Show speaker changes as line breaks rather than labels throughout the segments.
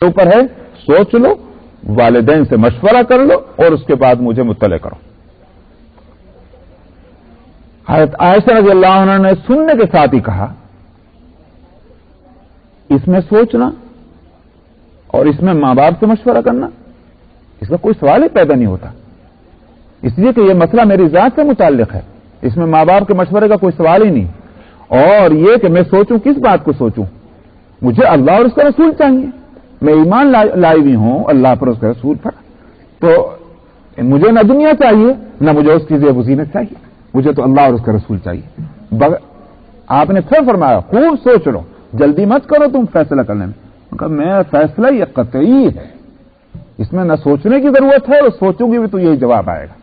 اوپر ہے، سوچ لو، والدین سے مشورہ کر لو اور اس کے بعد مجھے مطلع کرو۔ حضرت عائشہ رضی اللہ عنہ نے سننے کے ساتھ ہی کہا، اس میں سوچنا اور اس میں ماں باپ سے مشورہ کرنا، اس کا کوئی سوال ہی پیدا نہیں ہوتا، اس لیے کہ یہ مسئلہ میری ذات سے متعلق ہے، اس میں ماں باپ کے مشورے کا کوئی سوال ہی نہیں۔ اور یہ کہ میں سوچوں، کس بات کو سوچوں؟ مجھے اللہ اور اس کا رسول چاہیے، میں ایمان لائی ہوئی ہوں اللہ پر، اس کے رسول پر، تو مجھے نہ دنیا چاہیے نہ مجھے اس کی زیب و زینت چاہیے، مجھے تو اللہ اور اس کا رسول چاہیے۔ آپ نے پھر فرمایا خوب سوچ لو، جلدی مت کرو تم فیصلہ کرنے میں۔ میرا فیصلہ یہ قطعی ہے، اس میں نہ سوچنے کی ضرورت ہے، اور سوچوں گی بھی تو یہی جواب آئے گا۔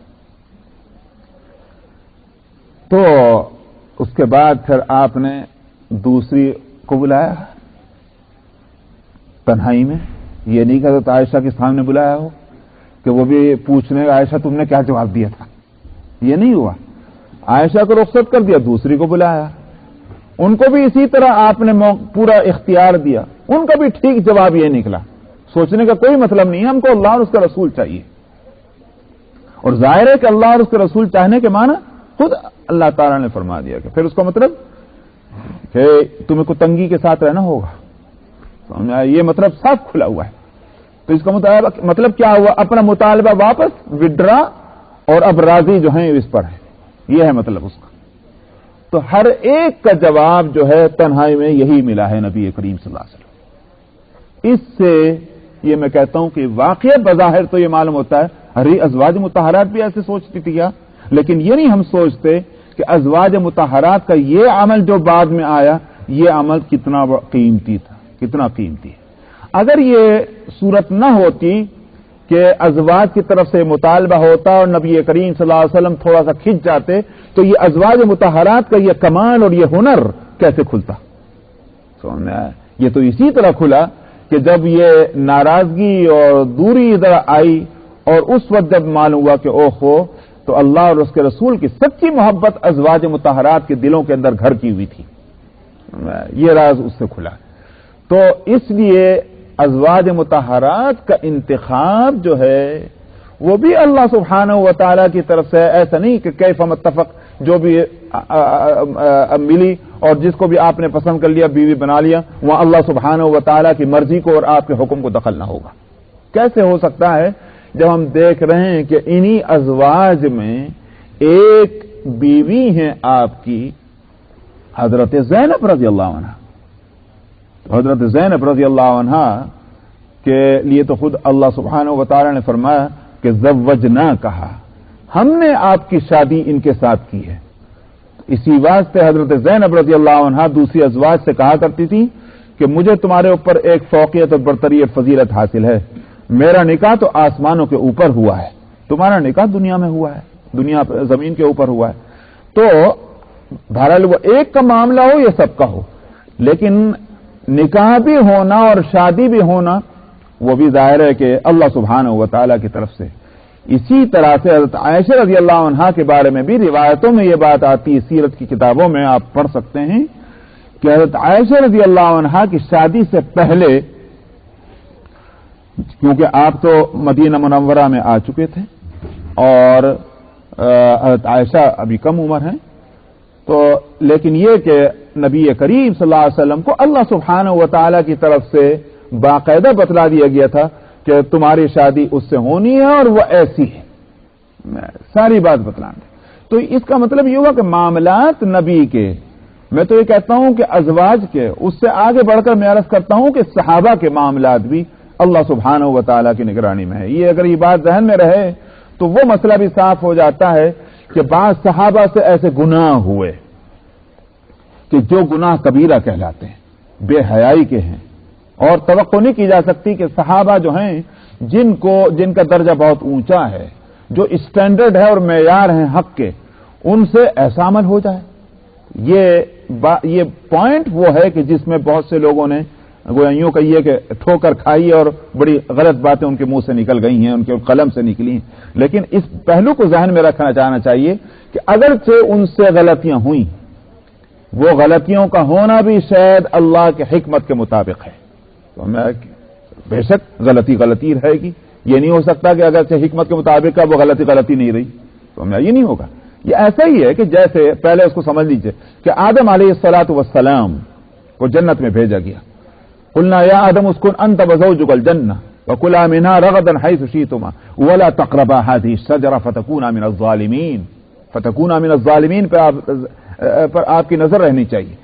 تو اس کے بعد پھر آپ نے دوسری کو بلایا تنہائی میں، یہ نہیں کہ حضرت عائشہ کے سامنے بلایا ہو کہ وہ بھی پوچھنے عائشہ تم نے کیا جواب دیا تھا، یہ نہیں ہوا۔ عائشہ کو رخصت کر دیا، دوسری کو بلایا، ان کو بھی اسی طرح آپ نے پورا اختیار دیا، ان کا بھی ٹھیک جواب یہ نکلا، سوچنے کا کوئی مطلب نہیں ہے، ہم کو اللہ اور اس کا رسول چاہیے۔ اور ظاہر ہے کہ اللہ اور اس کے رسول چاہنے کے معنی خود اللہ تعالیٰ نے فرما دیا کہ پھر اس کا مطلب کہ تمہیں کو تنگی کے ساتھ رہنا ہوگا، یہ مطلب صاف کھلا ہوا ہے۔ تو اس کا مطلب کیا ہوا؟ اپنا مطالبہ واپس وڈرا، اور اب راضی جو ہیں اس پر ہے، یہ ہے مطلب اس کا۔ تو ہر ایک کا جواب جو ہے تنہائی میں یہی ملا ہے نبی کریم صلی اللہ علیہ وسلم۔ اس سے یہ میں کہتا ہوں کہ واقعہ بظاہر تو یہ معلوم ہوتا ہے ہری ازواج مطہرات بھی ایسے سوچتی تھی کیا، لیکن یہ نہیں ہم سوچتے کہ ازواج مطہرات کا یہ عمل جو بعد میں آیا، یہ عمل کتنا قیمتی تھا، کتنا قیمتی ہے۔ اگر یہ صورت نہ ہوتی کہ ازواج کی طرف سے مطالبہ ہوتا اور نبی کریم صلی اللہ علیہ وسلم تھوڑا سا کھنچ جاتے، تو یہ ازواج مطہرات کا یہ کمال اور یہ ہنر کیسے کھلتا؟ سمجھ آیا؟ یہ تو اسی طرح کھلا کہ جب یہ ناراضگی اور دوری ادھر آئی، اور اس وقت جب معلوم ہوا کہ اوہو، تو اللہ اور اس کے رسول کی سچی محبت ازواج مطہرات کے دلوں کے اندر گھر کی ہوئی تھی، یہ راز اس سے کھلا۔ تو اس لیے ازواج مطہرات کا انتخاب جو ہے وہ بھی اللہ سبحانہ و تعالیٰ کی طرف سے، ایسا نہیں کہ کیف متفق جو بھی ملی اور جس کو بھی آپ نے پسند کر لیا بیوی بنا لیا، وہاں اللہ سبحانہ و تعالیٰ کی مرضی کو اور آپ کے حکم کو دخل نہ ہوگا۔ کیسے ہو سکتا ہے جب ہم دیکھ رہے ہیں کہ انہی ازواج میں ایک بیوی ہیں آپ کی حضرت زینب رضی اللہ عنہ۔ حضرت زینب رضی اللہ عنہ کے لیے تو خود اللہ سبحانہ و تعالی نے فرمایا کہ زوجنا، کہا ہم نے آپ کی شادی ان کے ساتھ کی ہے۔ اسی واسطے حضرت زینب رضی اللہ عنہ دوسری ازواج سے کہا کرتی تھی کہ مجھے تمہارے اوپر ایک فوقیت اور برتری اور فضیلت حاصل ہے، میرا نکاح تو آسمانوں کے اوپر ہوا ہے، تمہارا نکاح دنیا میں ہوا ہے، دنیا زمین کے اوپر ہوا ہے۔ تو بہرحال وہ ایک کا معاملہ ہو یا سب کا ہو، لیکن نکاح بھی ہونا اور شادی بھی ہونا وہ بھی ظاہر ہے کہ اللہ سبحانہ و تعالیٰ کی طرف سے۔ اسی طرح سے حضرت عائشہ رضی اللہ عنہ کے بارے میں بھی روایتوں میں یہ بات آتی ہے، سیرت کی کتابوں میں آپ پڑھ سکتے ہیں کہ حضرت عائشہ رضی اللہ عنہ کی شادی سے پہلے، کیونکہ آپ تو مدینہ منورہ میں آ چکے تھے اور حضرت عائشہ ابھی کم عمر ہیں، تو لیکن یہ کہ نبی کریم صلی اللہ علیہ وسلم کو اللہ سبحانہ و تعالیٰ کی طرف سے باقاعدہ بتلا دیا گیا تھا کہ تمہاری شادی اس سے ہونی ہے اور وہ ایسی ہے، ساری بات بتلانا۔ تو اس کا مطلب یہ ہوا کہ معاملات نبی کے، میں تو یہ کہتا ہوں کہ ازواج کے، اس سے آگے بڑھ کر میں عرض کرتا ہوں کہ صحابہ کے معاملات بھی اللہ سبحانہ و تعالیٰ کی نگرانی میں ہے۔ یہ اگر یہ بات ذہن میں رہے تو وہ مسئلہ بھی صاف ہو جاتا ہے کہ بعض صحابہ سے ایسے گناہ ہوئے کہ جو گناہ کبیرہ کہلاتے ہیں، بے حیائی کے ہیں، اور توقع نہیں کی جا سکتی کہ صحابہ جو ہیں جن کا درجہ بہت اونچا ہے، جو اسٹینڈرڈ ہے اور معیار ہیں حق کے، ان سے ایسا عمل ہو جائے۔ یہ پوائنٹ وہ ہے کہ جس میں بہت سے لوگوں نے گویا یوں کہیے کہ ٹھوکر کھائی اور بڑی غلط باتیں ان کے منہ سے نکل گئی ہیں، ان کے قلم سے نکلی ہیں۔ لیکن اس پہلو کو ذہن میں رکھنا چاہنا چاہیے کہ اگرچہ ان سے غلطیاں ہوئیں، وہ غلطیوں کا ہونا بھی شاید اللہ کے حکمت کے مطابق ہے۔ تو میں بے شک غلطی غلطی رہے گی، یہ نہیں ہو سکتا کہ اگر سے حکمت کے مطابق وہ غلطی غلطی نہیں رہی تو ہمیں یہ نہیں ہوگا۔ یہ ایسا ہی ہے کہ جیسے پہلے اس کو سمجھ لیجئے کہ آدم علیہ الصلوۃ والسلام کو جنت میں بھیجا گیا، قلنا یا آدم اسکن انت وزوجک الجنہ وکلا منہا رغدا حیث شئتما ولا تقربا هذه الشجرہ فتکونا من الظالمین پر آپ کی نظر رہنی چاہیے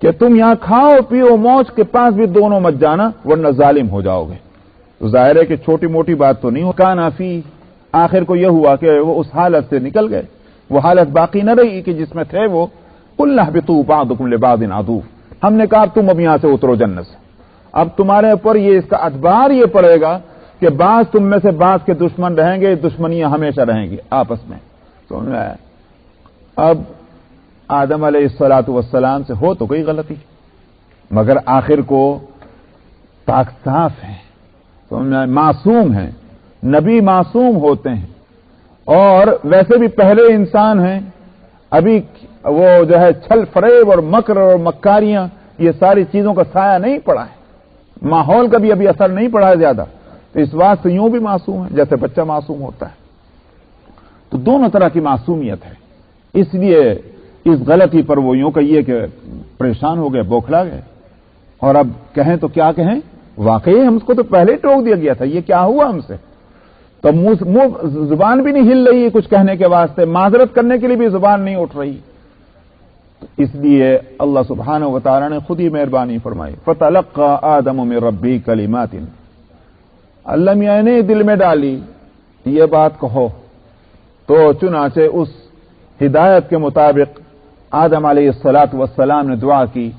کہ تم یہاں کھاؤ پیو موج کے پاس بھی دونوں مت جانا ورنہ ظالم ہو جاؤ گے۔ تو ظاہر ہے کہ چھوٹی موٹی بات تو نہیں ہو، کان فی آخر کو یہ ہوا کہ وہ اس حالت سے نکل گئے، وہ حالت باقی نہ رہی کہ جس میں تھے وہ۔ قلنا اہبطوا بعضکم لبعض عدو، ہم نے کہا تم اب یہاں سے اترو جنت سے، اب تمہارے اوپر یہ اس کا ادبار یہ پڑے گا کہ بعض تم میں سے بعض کے دشمن رہیں گے، دشمنیاں ہمیشہ رہیں گی آپس میں۔ تو اب آدم علیہ الصلوۃ والسلام سے ہو تو کوئی غلطی، مگر آخر کو پاک صاف ہیں، معصوم ہیں، نبی معصوم ہوتے ہیں، اور ویسے بھی پہلے انسان ہیں، ابھی وہ جو ہے چھل فریب اور مکر اور مکاریاں یہ ساری چیزوں کا سایہ نہیں پڑا ہے، ماحول کا بھی ابھی اثر نہیں پڑا ہے زیادہ، تو اس بات سے یوں بھی معصوم ہے جیسے بچہ معصوم ہوتا ہے۔ تو دونوں طرح کی معصومیت ہے، اس لیے اس غلطی پر وہ یوں کہیے کہ پریشان ہو گئے، بوکھلا گئے، اور اب کہیں تو کیا کہیں، واقعی ہم کو تو پہلے ہی ٹوک دیا گیا تھا، یہ کیا ہوا ہم سے، تو منہ زبان بھی نہیں ہل رہی ہے کچھ کہنے کے واسطے، معذرت کرنے کے لیے بھی زبان نہیں اٹھ رہی۔ تو اس لیے اللہ سبحانہ و تعالی نے خود ہی مہربانی فرمائی، فتلقى آدم من ربی کلمات، اللہ میاں نے دل میں ڈالی یہ بات کہو، تو چنانچہ اس ہدایت کے مطابق آدم علیہ الصلوۃ والسلام نے دعا کی،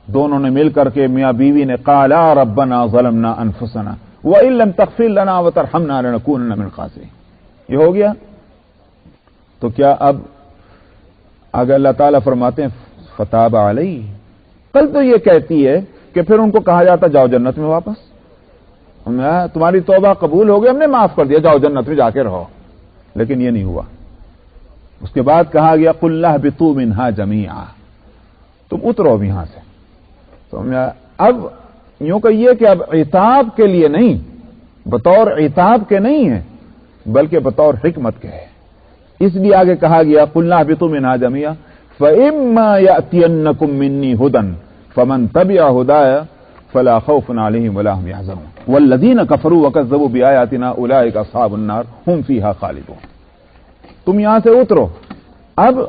دونوں نے مل کر کے میاں بیوی نے قالا ربنا ظلمنا انفسنا وان لم تغفر لنا وترحمنا لنكونن من الخاسرین۔ یہ ہو گیا تو کیا اب اگر اللہ تعالیٰ فرماتے ہیں فتاب علیہ، کل تو یہ کہتی ہے کہ پھر ان کو کہا جاتا جاؤ جنت میں واپس، تمہاری توبہ قبول ہو گئی، ہم نے معاف کر دیا، جاؤ جنت میں جا کے رہو، لیکن یہ نہیں ہوا۔ اس کے بعد کہا گیا قلنا اہبطوا منہا جمیعا، تم اترو اب یہاں سے۔ تو اب یوں کہیے کہ اب عتاب کے لیے نہیں، بطور عتاب کے نہیں ہے بلکہ بطور حکمت کے ہے، اس لیے آگے کہا گیا قلنا اہبطوا منہا جمیعا فإما يأتينكم مني هدى فمن تبع هدايا فلا خوف عليهم ولا هم يحزنون والذين كفروا وكذبوا بآياتنا أولئك أصحاب النار هم فيها خالدون۔ تم یہاں سے اترو، اب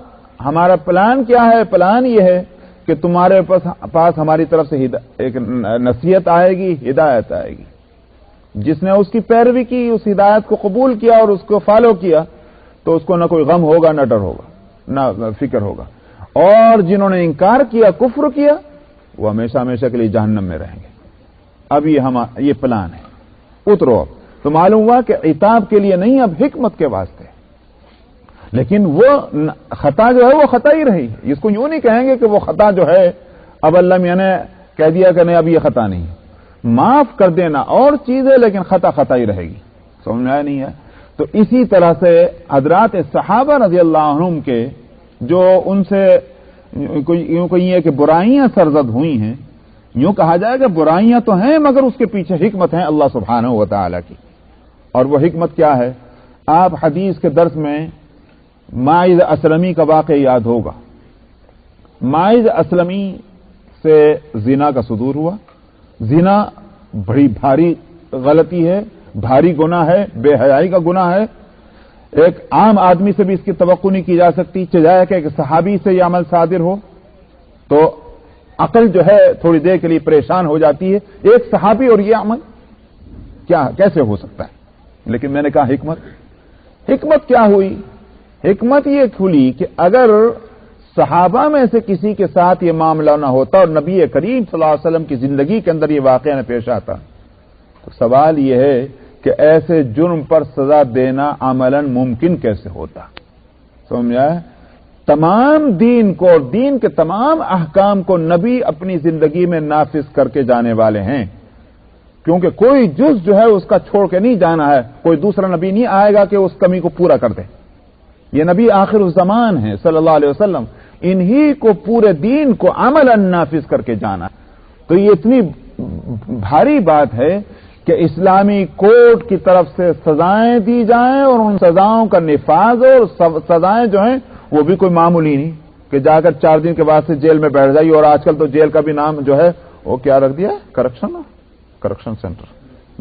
ہمارا پلان کیا ہے؟ پلان یہ ہے کہ تمہارے پاس ہماری طرف سے ایک نصیحت آئے گی، ہدایت آئے گی، جس نے اس کی پیروی کی، اس ہدایت کو قبول کیا اور اس کو فالو کیا تو اس کو نہ کوئی غم ہوگا، نہ ڈر ہوگا، نہ فکر ہوگا، اور جنہوں نے انکار کیا، کفر کیا، وہ ہمیشہ ہمیشہ کے لیے جہنم میں رہیں گے۔ اب یہ پلان ہے، اترو۔ اب تو معلوم ہوا کہ عتاب کے لیے نہیں، اب حکمت کے واسطے، لیکن وہ خطا جو ہے وہ خطا ہی رہی، اس کو یوں نہیں کہیں گے کہ وہ خطا جو ہے اب اللہ میاں نے کہہ دیا کہ نہیں اب یہ خطا نہیں، معاف کر دینا اور چیز ہے لیکن خطا خطا ہی رہے گی، سمجھ میں آیا نہیں ہے؟ تو اسی طرح سے حضرات صحابہ رضی اللہ عنہم کے جو ان سے یوں کہیے کہ برائیاں سرزد ہوئی ہیں، یوں کہا جائے کہ برائیاں تو ہیں مگر اس کے پیچھے حکمت ہے اللہ سبحانہ و تعالی کی، اور وہ حکمت کیا ہے؟ آپ حدیث کے درس میں ماعز اسلمی کا واقعہ یاد ہوگا۔ ماعز اسلمی سے زنا کا صدور ہوا، زنا بڑی بھاری غلطی ہے، بھاری گناہ ہے، بے حیائی کا گناہ ہے، ایک عام آدمی سے بھی اس کی توقع نہیں کی جا سکتی، چاہے کہ ایک صحابی سے یہ عمل صادر ہو تو عقل جو ہے تھوڑی دیر کے لیے پریشان ہو جاتی ہے، ایک صحابی اور یہ عمل کیسے ہو سکتا ہے؟ لیکن میں نے کہا حکمت کیا ہوئی؟ حکمت یہ کھلی کہ اگر صحابہ میں سے کسی کے ساتھ یہ معاملہ نہ ہوتا اور نبی کریم صلی اللہ علیہ وسلم کی زندگی کے اندر یہ واقعہ نہ پیش آتا تو سوال یہ ہے کہ ایسے جرم پر سزا دینا عملاً ممکن کیسے ہوتا؟ سمجھا؟ تمام دین کو اور دین کے تمام احکام کو نبی اپنی زندگی میں نافذ کر کے جانے والے ہیں، کیونکہ کوئی جز جو ہے اس کا چھوڑ کے نہیں جانا ہے، کوئی دوسرا نبی نہیں آئے گا کہ اس کمی کو پورا کر دے۔ یہ نبی آخر الزمان ہے صلی اللہ علیہ وسلم، انہی کو پورے دین کو عملاً نافذ کر کے جانا۔ تو یہ اتنی بھاری بات ہے کہ اسلامی کوڈ کی طرف سے سزائیں دی جائیں اور ان سزاؤں کا نفاذ ہو، اور سزائیں جو ہیں وہ بھی کوئی معمولی نہیں کہ جا کر 4 دن کے بعد سے جیل میں بیٹھ جائیے. اور آج کل تو جیل کا بھی نام جو ہے وہ کیا رکھ دیا؟ کرکشن سینٹر،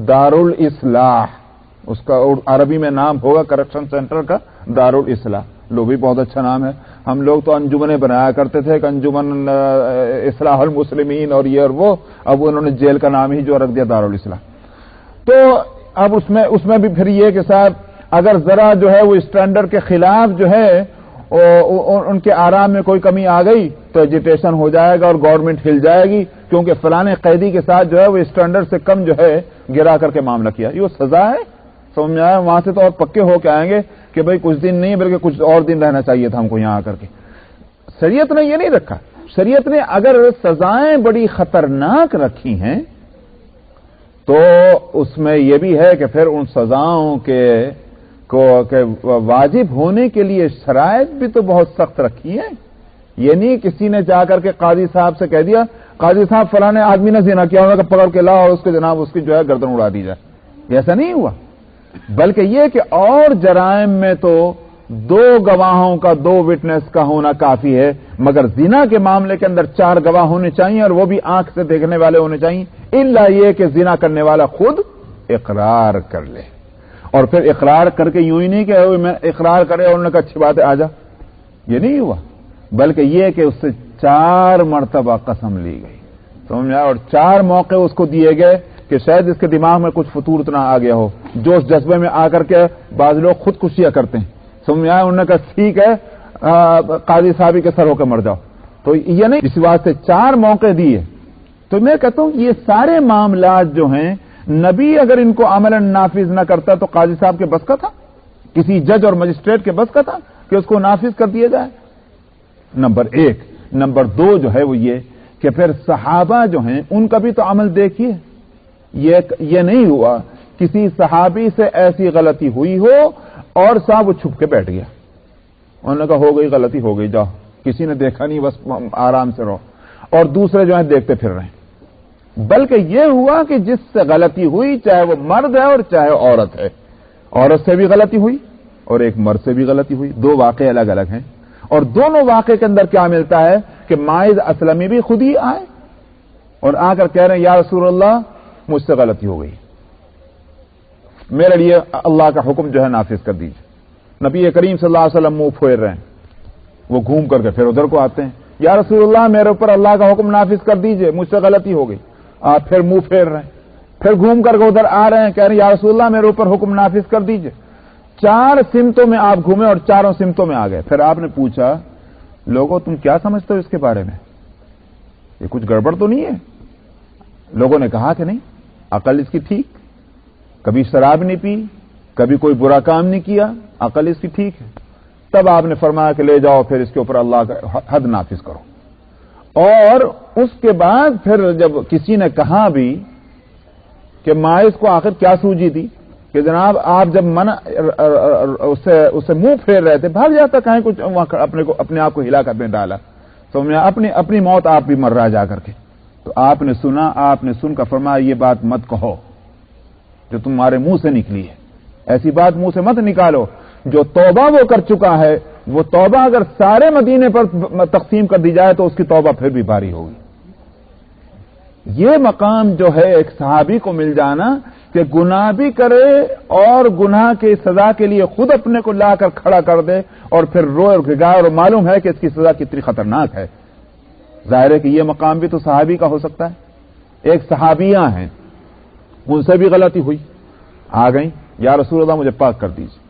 دارالاصلاح. اس کا عربی میں نام ہوگا کرکشن سینٹر کا دارالاصلاح. لو بھی بہت اچھا نام ہے. ہم لوگ تو انجمنیں بنایا کرتے تھے کہ انجمن اصلاح المسلمین اور یہ اور وہ، اب انہوں نے جیل کا نام ہی جو رکھ دیا دارالاصلاح. تو اب اس میں بھی پھر یہ کہ صاحب اگر ذرا جو ہے وہ اسٹینڈرڈ کے خلاف جو ہے ان کے آرام میں کوئی کمی آ گئی تو ایجیٹیشن ہو جائے گا اور گورنمنٹ ہل جائے گی، کیونکہ فلانے قیدی کے ساتھ جو ہے وہ اسٹینڈرڈ سے کم جو ہے گرا کر کے معاملہ کیا. یہ وہ سزا ہے. سمجھ میں آیا؟ وہاں سے تو اور پکے ہو کے آئیں گے کہ بھئی کچھ دن نہیں بلکہ کچھ اور دن رہنا چاہیے تھا ہم کو یہاں آ کر کے. شریعت نے یہ نہیں رکھا. شریعت نے اگر سزائیں بڑی خطرناک رکھی ہیں تو اس میں یہ بھی ہے کہ پھر ان سزاؤں کے واجب ہونے کے لیے شرائط بھی تو بہت سخت رکھی ہے. یہ نہیں کسی نے جا کر کے قاضی صاحب سے کہہ دیا قاضی صاحب فلانے آدمی نے زنا کیا ہوگا کہ پکڑ کے لاؤ اور اس کے جناب اس کی جو ہے گردن اڑا دی جائے. ایسا نہیں ہوا، بلکہ یہ کہ اور جرائم میں تو 2 گواہوں کا 2 وٹنس کا ہونا کافی ہے، مگر زنا کے معاملے کے اندر 4 گواہ ہونے چاہیے اور وہ بھی آنکھ سے دیکھنے والے ہونے چاہیے، الا یہ کہ زنا کرنے والا خود اقرار کر لے. اور پھر اقرار کر کے یوں ہی نہیں کہ میں اقرار کرے اور انہوں نے کہا اچھی بات ہے آ جا، یہ نہیں ہوا، بلکہ یہ کہ اس سے 4 مرتبہ قسم لی گئی. سمجھا؟ اور 4 موقع اس کو دیے گئے کہ شاید اس کے دماغ میں کچھ فطور نہ آ گیا ہو. جوش جذبے میں آ کر کے بعض لوگ خودکشیاں کرتے ہیں. سمجھا؟ انہوں نے کہا ٹھیک ہے قاضی صاحب کے سر ہو کے مر جاؤ. تو یہ نہیں، اس واسطے 4 موقع دیے. تو میں کہتا ہوں یہ سارے معاملات جو ہیں نبی اگر ان کو عملاً نافذ نہ کرتا تو قاضی صاحب کے بس کا تھا؟ کسی جج اور مجسٹریٹ کے بس کا تھا کہ اس کو نافذ کر دیا جائے؟ نمبر 1. نمبر 2 جو ہے وہ یہ کہ پھر صحابہ جو ہیں ان کا بھی تو عمل دیکھیے. یہ نہیں ہوا کسی صحابی سے ایسی غلطی ہوئی ہو اور صاحب وہ چھپ کے بیٹھ گیا، انہوں نے کہا ہو گئی غلطی ہو گئی جاؤ، کسی نے دیکھا نہیں بس آرام سے رہو، اور دوسرے جو ہیں دیکھتے پھر رہے ہیں. بلکہ یہ ہوا کہ جس سے غلطی ہوئی چاہے وہ مرد ہے اور چاہے عورت ہے، عورت سے بھی غلطی ہوئی اور ایک مرد سے بھی غلطی ہوئی. 2 واقعے الگ الگ ہیں اور دونوں واقعے کے اندر کیا ملتا ہے کہ ماعز اسلمی بھی خود ہی آئے اور آ کر کہہ رہے ہیں یا رسول اللہ مجھ سے غلطی ہو گئی، میرے لیے اللہ کا حکم جو ہے نافذ کر دیجیے. نبی کریم صلی اللہ علیہ وسلم منہ پھیر رہے ہیں، وہ گھوم کر کے پھر ادھر کو آتے ہیں یا رسول اللہ میرے اوپر اللہ کا حکم نافذ کر دیجیے، مجھ سے غلطی ہو گئی. آپ پھر منہ پھیر رہے ہیں، پھر گھوم کر کے ادھر آ رہے ہیں کہہ رہے ہیں یا رسول اللہ میرے اوپر حکم نافذ کر دیجیے. 4 سمتوں میں آپ گھومے اور 4 سمتوں میں آ گئے. پھر آپ نے پوچھا لوگوں تم کیا سمجھتے ہو اس کے بارے میں، یہ کچھ گڑبڑ تو نہیں ہے؟ لوگوں نے کہا کہ نہیں، عقل اس کی ٹھیک، کبھی شراب نہیں پی، کبھی کوئی برا کام نہیں کیا، عقل اس کی ٹھیک ہے. تب آپ نے فرمایا کہ لے جاؤ پھر اس کے اوپر اللہ کا حد نافذ کرو. اور اس کے بعد پھر جب کسی نے کہا بھی کہ ماعز کو آخر کیا سوجی تھی کہ جناب آپ جب اسے منہ پھیر رہے تھے بھاگ جاتا کہیں کچھ اپنے آپ کو ہلا کر میں ڈالا، تو اپنی موت آپ بھی مر رہا جا کر کے. تو آپ نے سنا، آپ نے سن کر فرمایا یہ بات مت کہو جو تمہارے منہ سے نکلی ہے، ایسی بات منہ سے مت نکالو. جو توبہ وہ کر چکا ہے وہ توبہ اگر سارے مدینے پر تقسیم کر دی جائے تو اس کی توبہ پھر بھی بھاری ہوگی. یہ مقام جو ہے ایک صحابی کو مل جانا کہ گناہ بھی کرے اور گناہ کی سزا کے لیے خود اپنے کو لا کر کھڑا کر دے اور پھر روئے اور گگائے اور معلوم ہے کہ اس کی سزا کتنی خطرناک ہے. ظاہر ہے کہ یہ مقام بھی تو صحابی کا ہو سکتا ہے. ایک صحابیاں ہیں ان سے بھی غلطی ہوئی، آ گئیں یا رسول اللہ مجھے پاک کر دیجیے.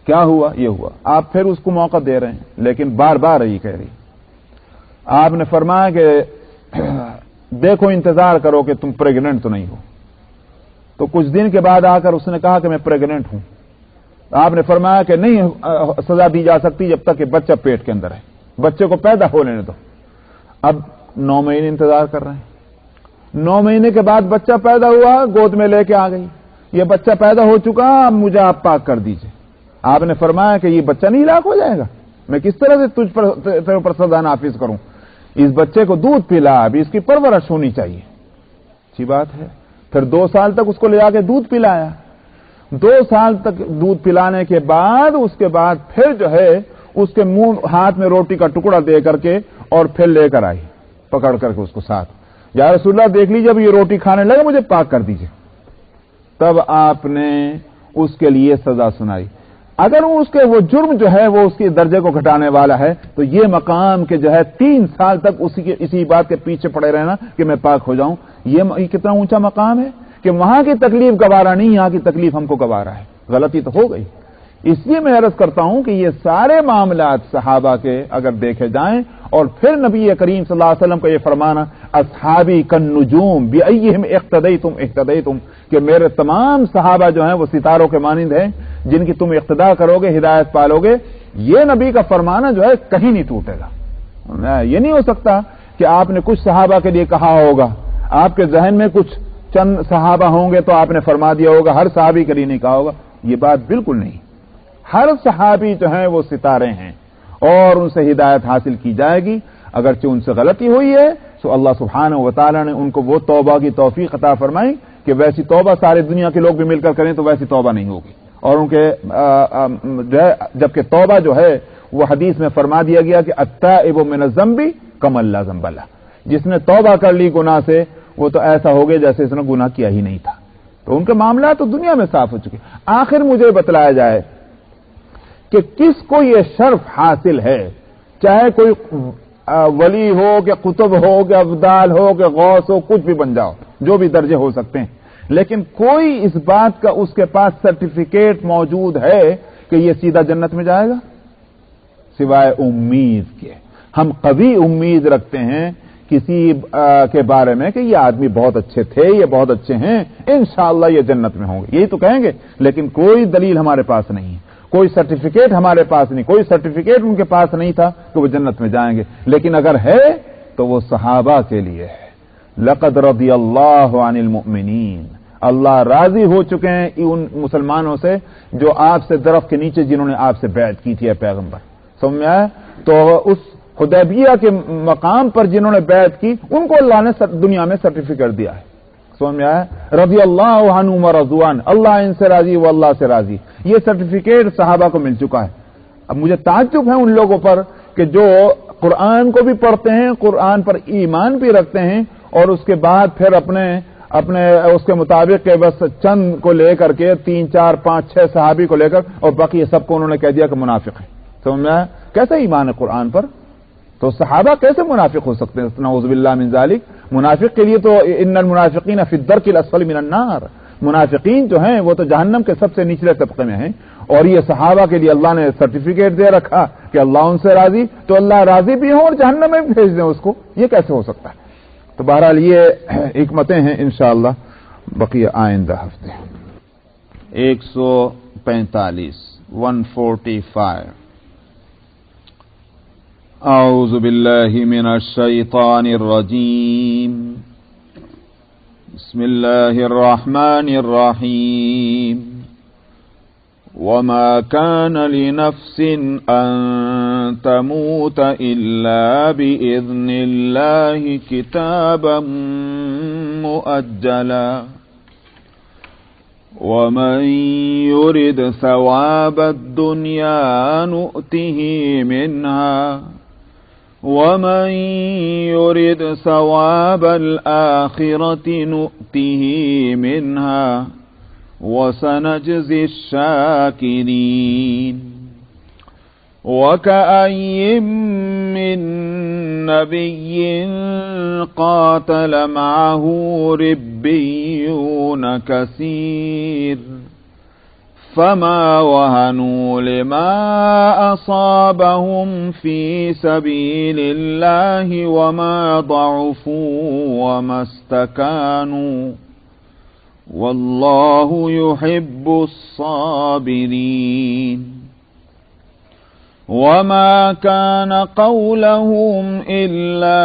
کیا ہوا؟ یہ ہوا. آپ پھر اس کو موقع دے رہے ہیں لیکن بار بار یہ کہہ رہی. آپ نے فرمایا کہ دیکھو انتظار کرو کہ تم پریگننٹ تو نہیں ہو. تو کچھ دن کے بعد آ کر اس نے کہا کہ میں پریگننٹ ہوں. آپ نے فرمایا کہ نہیں سزا دی جا سکتی جب تک کہ بچہ پیٹ کے اندر ہے، بچے کو پیدا ہو لینے دو. اب 9 مہینے انتظار کر رہے ہیں. 9 مہینے کے بعد بچہ پیدا ہوا، گود میں لے کے آ گئی، یہ بچہ پیدا ہو چکا، اب مجھے آپ پاک کر دیجئے. آپ نے فرمایا کہ یہ بچہ نہیں ہلاک ہو جائے گا، میں کس طرح سے تیرے پر سزا نافذ کروں؟ اس بچے کو دودھ پلا، ابھی اس کی پرورش ہونی چاہیے. اچھی بات ہے. پھر 2 سال تک اس کو لے جا کے دودھ پلایا. 2 سال تک دودھ پلانے کے بعد اس کے بعد پھر جو ہے اس کے منہ ہاتھ میں روٹی کا ٹکڑا دے کر کے اور پھر لے کر آئی پکڑ کر کے اس کو ساتھ. یا رسول اللہ دیکھ لیجیے اب یہ روٹی کھانے لگے, مجھے پاک کر دیجیے. تب آپ نے اس کے لیے سزا سنائی. اگر اس کے وہ جرم جو ہے وہ اس کے درجے کو گھٹانے والا ہے تو یہ مقام کے جو ہے 3 سال تک اسی بات کے پیچھے پڑے رہنا کہ میں پاک ہو جاؤں, یہ کتنا اونچا مقام ہے کہ وہاں کی تکلیف گوارا نہیں, یہاں کی تکلیف ہم کو گوارا ہے. غلطی تو ہو گئی. اس لیے میں عرض کرتا ہوں کہ یہ سارے معاملات صحابہ کے اگر دیکھے جائیں اور پھر نبی کریم صلی اللہ علیہ وسلم کا یہ فرمانا اصحابی کالنجوم بأیہم اقتدیتم اہتدیتم, کہ میرے تمام صحابہ جو ہیں وہ ستاروں کے مانند ہیں جن کی تم اقتدا کرو گے ہدایت پالو گے. یہ نبی کا فرمانا جو ہے کہیں نہیں ٹوٹے گا. یہ نہیں ہو سکتا کہ آپ نے کچھ صحابہ کے لیے کہا ہوگا, آپ کے ذہن میں کچھ چند صحابہ ہوں گے تو آپ نے فرما دیا ہوگا, ہر صحابی کے لیے نہیں کہا ہوگا. یہ بات بالکل نہیں. ہر صحابی جو ہیں وہ ستارے ہیں اور ان سے ہدایت حاصل کی جائے گی. اگرچہ ان سے غلطی ہوئی ہے تو اللہ سبحانہ و تعالی نے ان کو وہ توبہ کی توفیق عطا فرمائی کہ ویسی توبہ سارے دنیا کے لوگ بھی مل کر کریں تو ویسی توبہ نہیں ہوگی. اور ان کے جبکہ توبہ جو ہے وہ حدیث میں فرما دیا گیا کہ التائب من الذنب کمن لا ذنب لہ, جس نے توبہ کر لی گناہ سے وہ تو ایسا ہو گیا جیسے اس نے گناہ کیا ہی نہیں تھا. تو ان کے معاملات تو دنیا میں صاف ہو چکے. آخر مجھے بتلایا جائے کہ کس کو یہ شرف حاصل ہے, چاہے کوئی ولی ہو کہ قطب ہو کہ ابدال ہو کہ غوث ہو, کچھ بھی بن جاؤ, جو بھی درجے ہو سکتے ہیں, لیکن کوئی اس بات کا اس کے پاس سرٹیفکیٹ موجود ہے کہ یہ سیدھا جنت میں جائے گا سوائے امید کے. ہم قوی امید رکھتے ہیں کسی کے بارے میں کہ یہ آدمی بہت اچھے تھے, یہ بہت اچھے ہیں, انشاءاللہ یہ جنت میں ہوں گے, یہی تو کہیں گے. لیکن کوئی دلیل ہمارے پاس نہیں, کوئی سرٹیفکیٹ ہمارے پاس نہیں, کوئی سرٹیفکیٹ ان کے پاس نہیں تھا کہ وہ جنت میں جائیں گے. لیکن اگر ہے تو وہ صحابہ کے لیے ہے. لقد رضی اللہ عن المؤمنین, اللہ راضی ہو چکے ہیں ان مسلمانوں سے جو آپ سے درخت کے نیچے جنہوں نے آپ سے بیعت کی تھی اے پیغمبر. سمجھ میں آیا؟ تو اس حدیبیہ کے مقام پر جنہوں نے بیعت کی ان کو اللہ نے دنیا میں سرٹیفکیٹ دیا ہے. سمجھ میں آیا؟ رضی اللہ عنہم ورضوان, اللہ ان سے راضی وہ اللہ سے راضی. یہ سرٹیفکیٹ صحابہ کو مل چکا ہے. اب مجھے تعجب ہے ان لوگوں پر کہ جو قرآن کو بھی پڑھتے ہیں, قرآن پر ایمان بھی رکھتے ہیں, اور اس کے بعد پھر اپنے اس کے مطابق کہ بس چند کو لے کر کے 3 4 5 6 صحابی کو لے کر اور باقی سب کو انہوں نے کہہ دیا کہ منافق ہیں. سمجھ میں آیا؟ کیسا ایمان ہے قرآن پر؟ تو صحابہ کیسے منافق ہو سکتے ہیں؟ نعوذ باللہ من ذالک. منافق کے لیے تو ان المنافقین فی الدرک الاسفل من النار, منافقین جو ہیں وہ تو جہنم کے سب سے نچلے طبقے میں ہیں. اور یہ صحابہ کے لیے اللہ نے سرٹیفکیٹ دے رکھا کہ اللہ ان سے راضی, تو اللہ راضی بھی ہوں اور جہنم میں بھی بھیج دیں اس کو, یہ کیسے ہو سکتا ہے؟ تو بہرحال یہ حکمتیں ہیں انشاءاللہ بقیہ آئندہ ہفتے. 145 اعوذ باللہ من الشیطان الرجیم بسم اللہ الرحمن الرحیم وما كان لنفس أن تموت إلا بإذن الله كتابا مؤجلا ومن يرد ثواب الدنيا نؤته منها ومن يرد ثواب الآخرة نؤته منها وسنجزي الشاكرين وكأي من نبي قاتل معه ربيون كثير فما وهنوا لما أصابهم في سبيل الله وما ضعفوا وما استكانوا والله يحب الصابرين وما كان قولهم إلا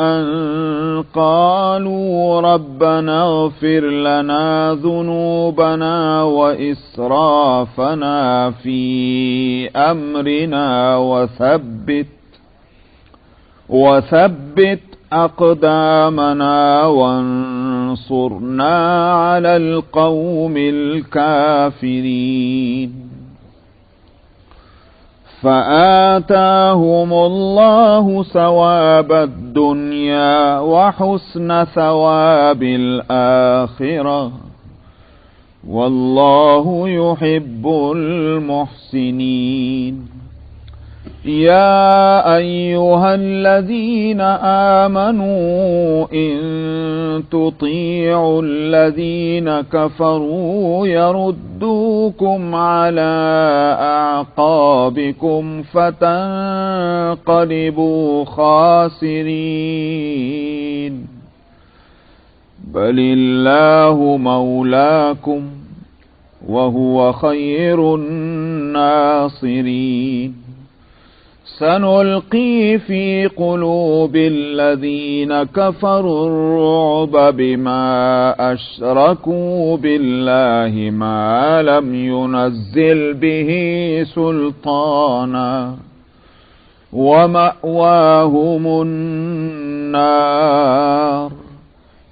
أن قالوا ربنا اغفر لنا ذنوبنا وإسرافنا في أمرنا وثبت أقدامنا فانصرنا على القوم الكافرين فآتاهم الله ثواب الدنيا وحسن ثواب الآخرة والله يحب المحسنين يا أيها الذين آمنوا إن تطيعوا الذين كفروا يردوكم على أعقابكم فتنقلبوا خاسرين بل الله مولاكم وهو خير الناصرين سنلقي في قلوب الذين كفروا الرعب بما أشركوا بالله ما لم ينزل به سلطانا ومأواهم النار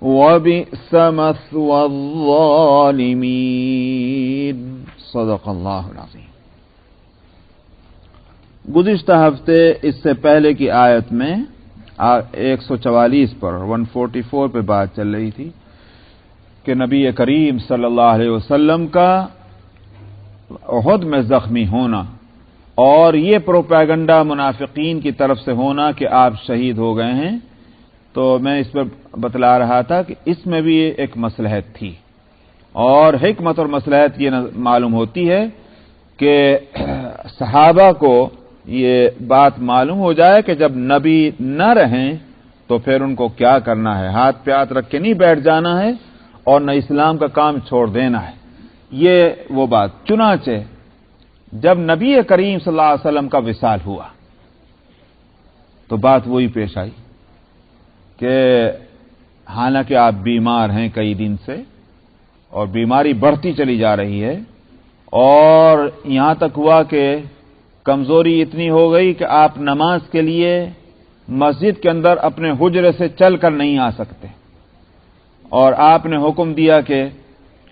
وبئس مثوى الظالمين صدق اللہ العظیم۔ گزشتہ ہفتے اس سے پہلے کی آیت میں 144 پر 144 پہ بات چل رہی تھی کہ نبی کریم صلی اللہ علیہ وسلم کا احد میں زخمی ہونا اور یہ پروپیگنڈا منافقین کی طرف سے ہونا کہ آپ شہید ہو گئے ہیں، تو میں اس پر بتلا رہا تھا کہ اس میں بھی ایک مصلحت تھی، اور حکمت اور مصلحت یہ معلوم ہوتی ہے کہ صحابہ کو یہ بات معلوم ہو جائے کہ جب نبی نہ رہیں تو پھر ان کو کیا کرنا ہے، ہاتھ پہ ہاتھ رکھ کے نہیں بیٹھ جانا ہے اور نہ اسلام کا کام چھوڑ دینا ہے، یہ وہ بات۔ چنانچہ جب نبی کریم صلی اللہ علیہ وسلم کا وصال ہوا تو بات وہی پیش آئی کہ حالانکہ آپ بیمار ہیں کئی دن سے اور بیماری بڑھتی چلی جا رہی ہے، اور یہاں تک ہوا کہ کمزوری اتنی ہو گئی کہ آپ نماز کے لیے مسجد کے اندر اپنے حجرے سے چل کر نہیں آ سکتے، اور آپ نے حکم دیا کہ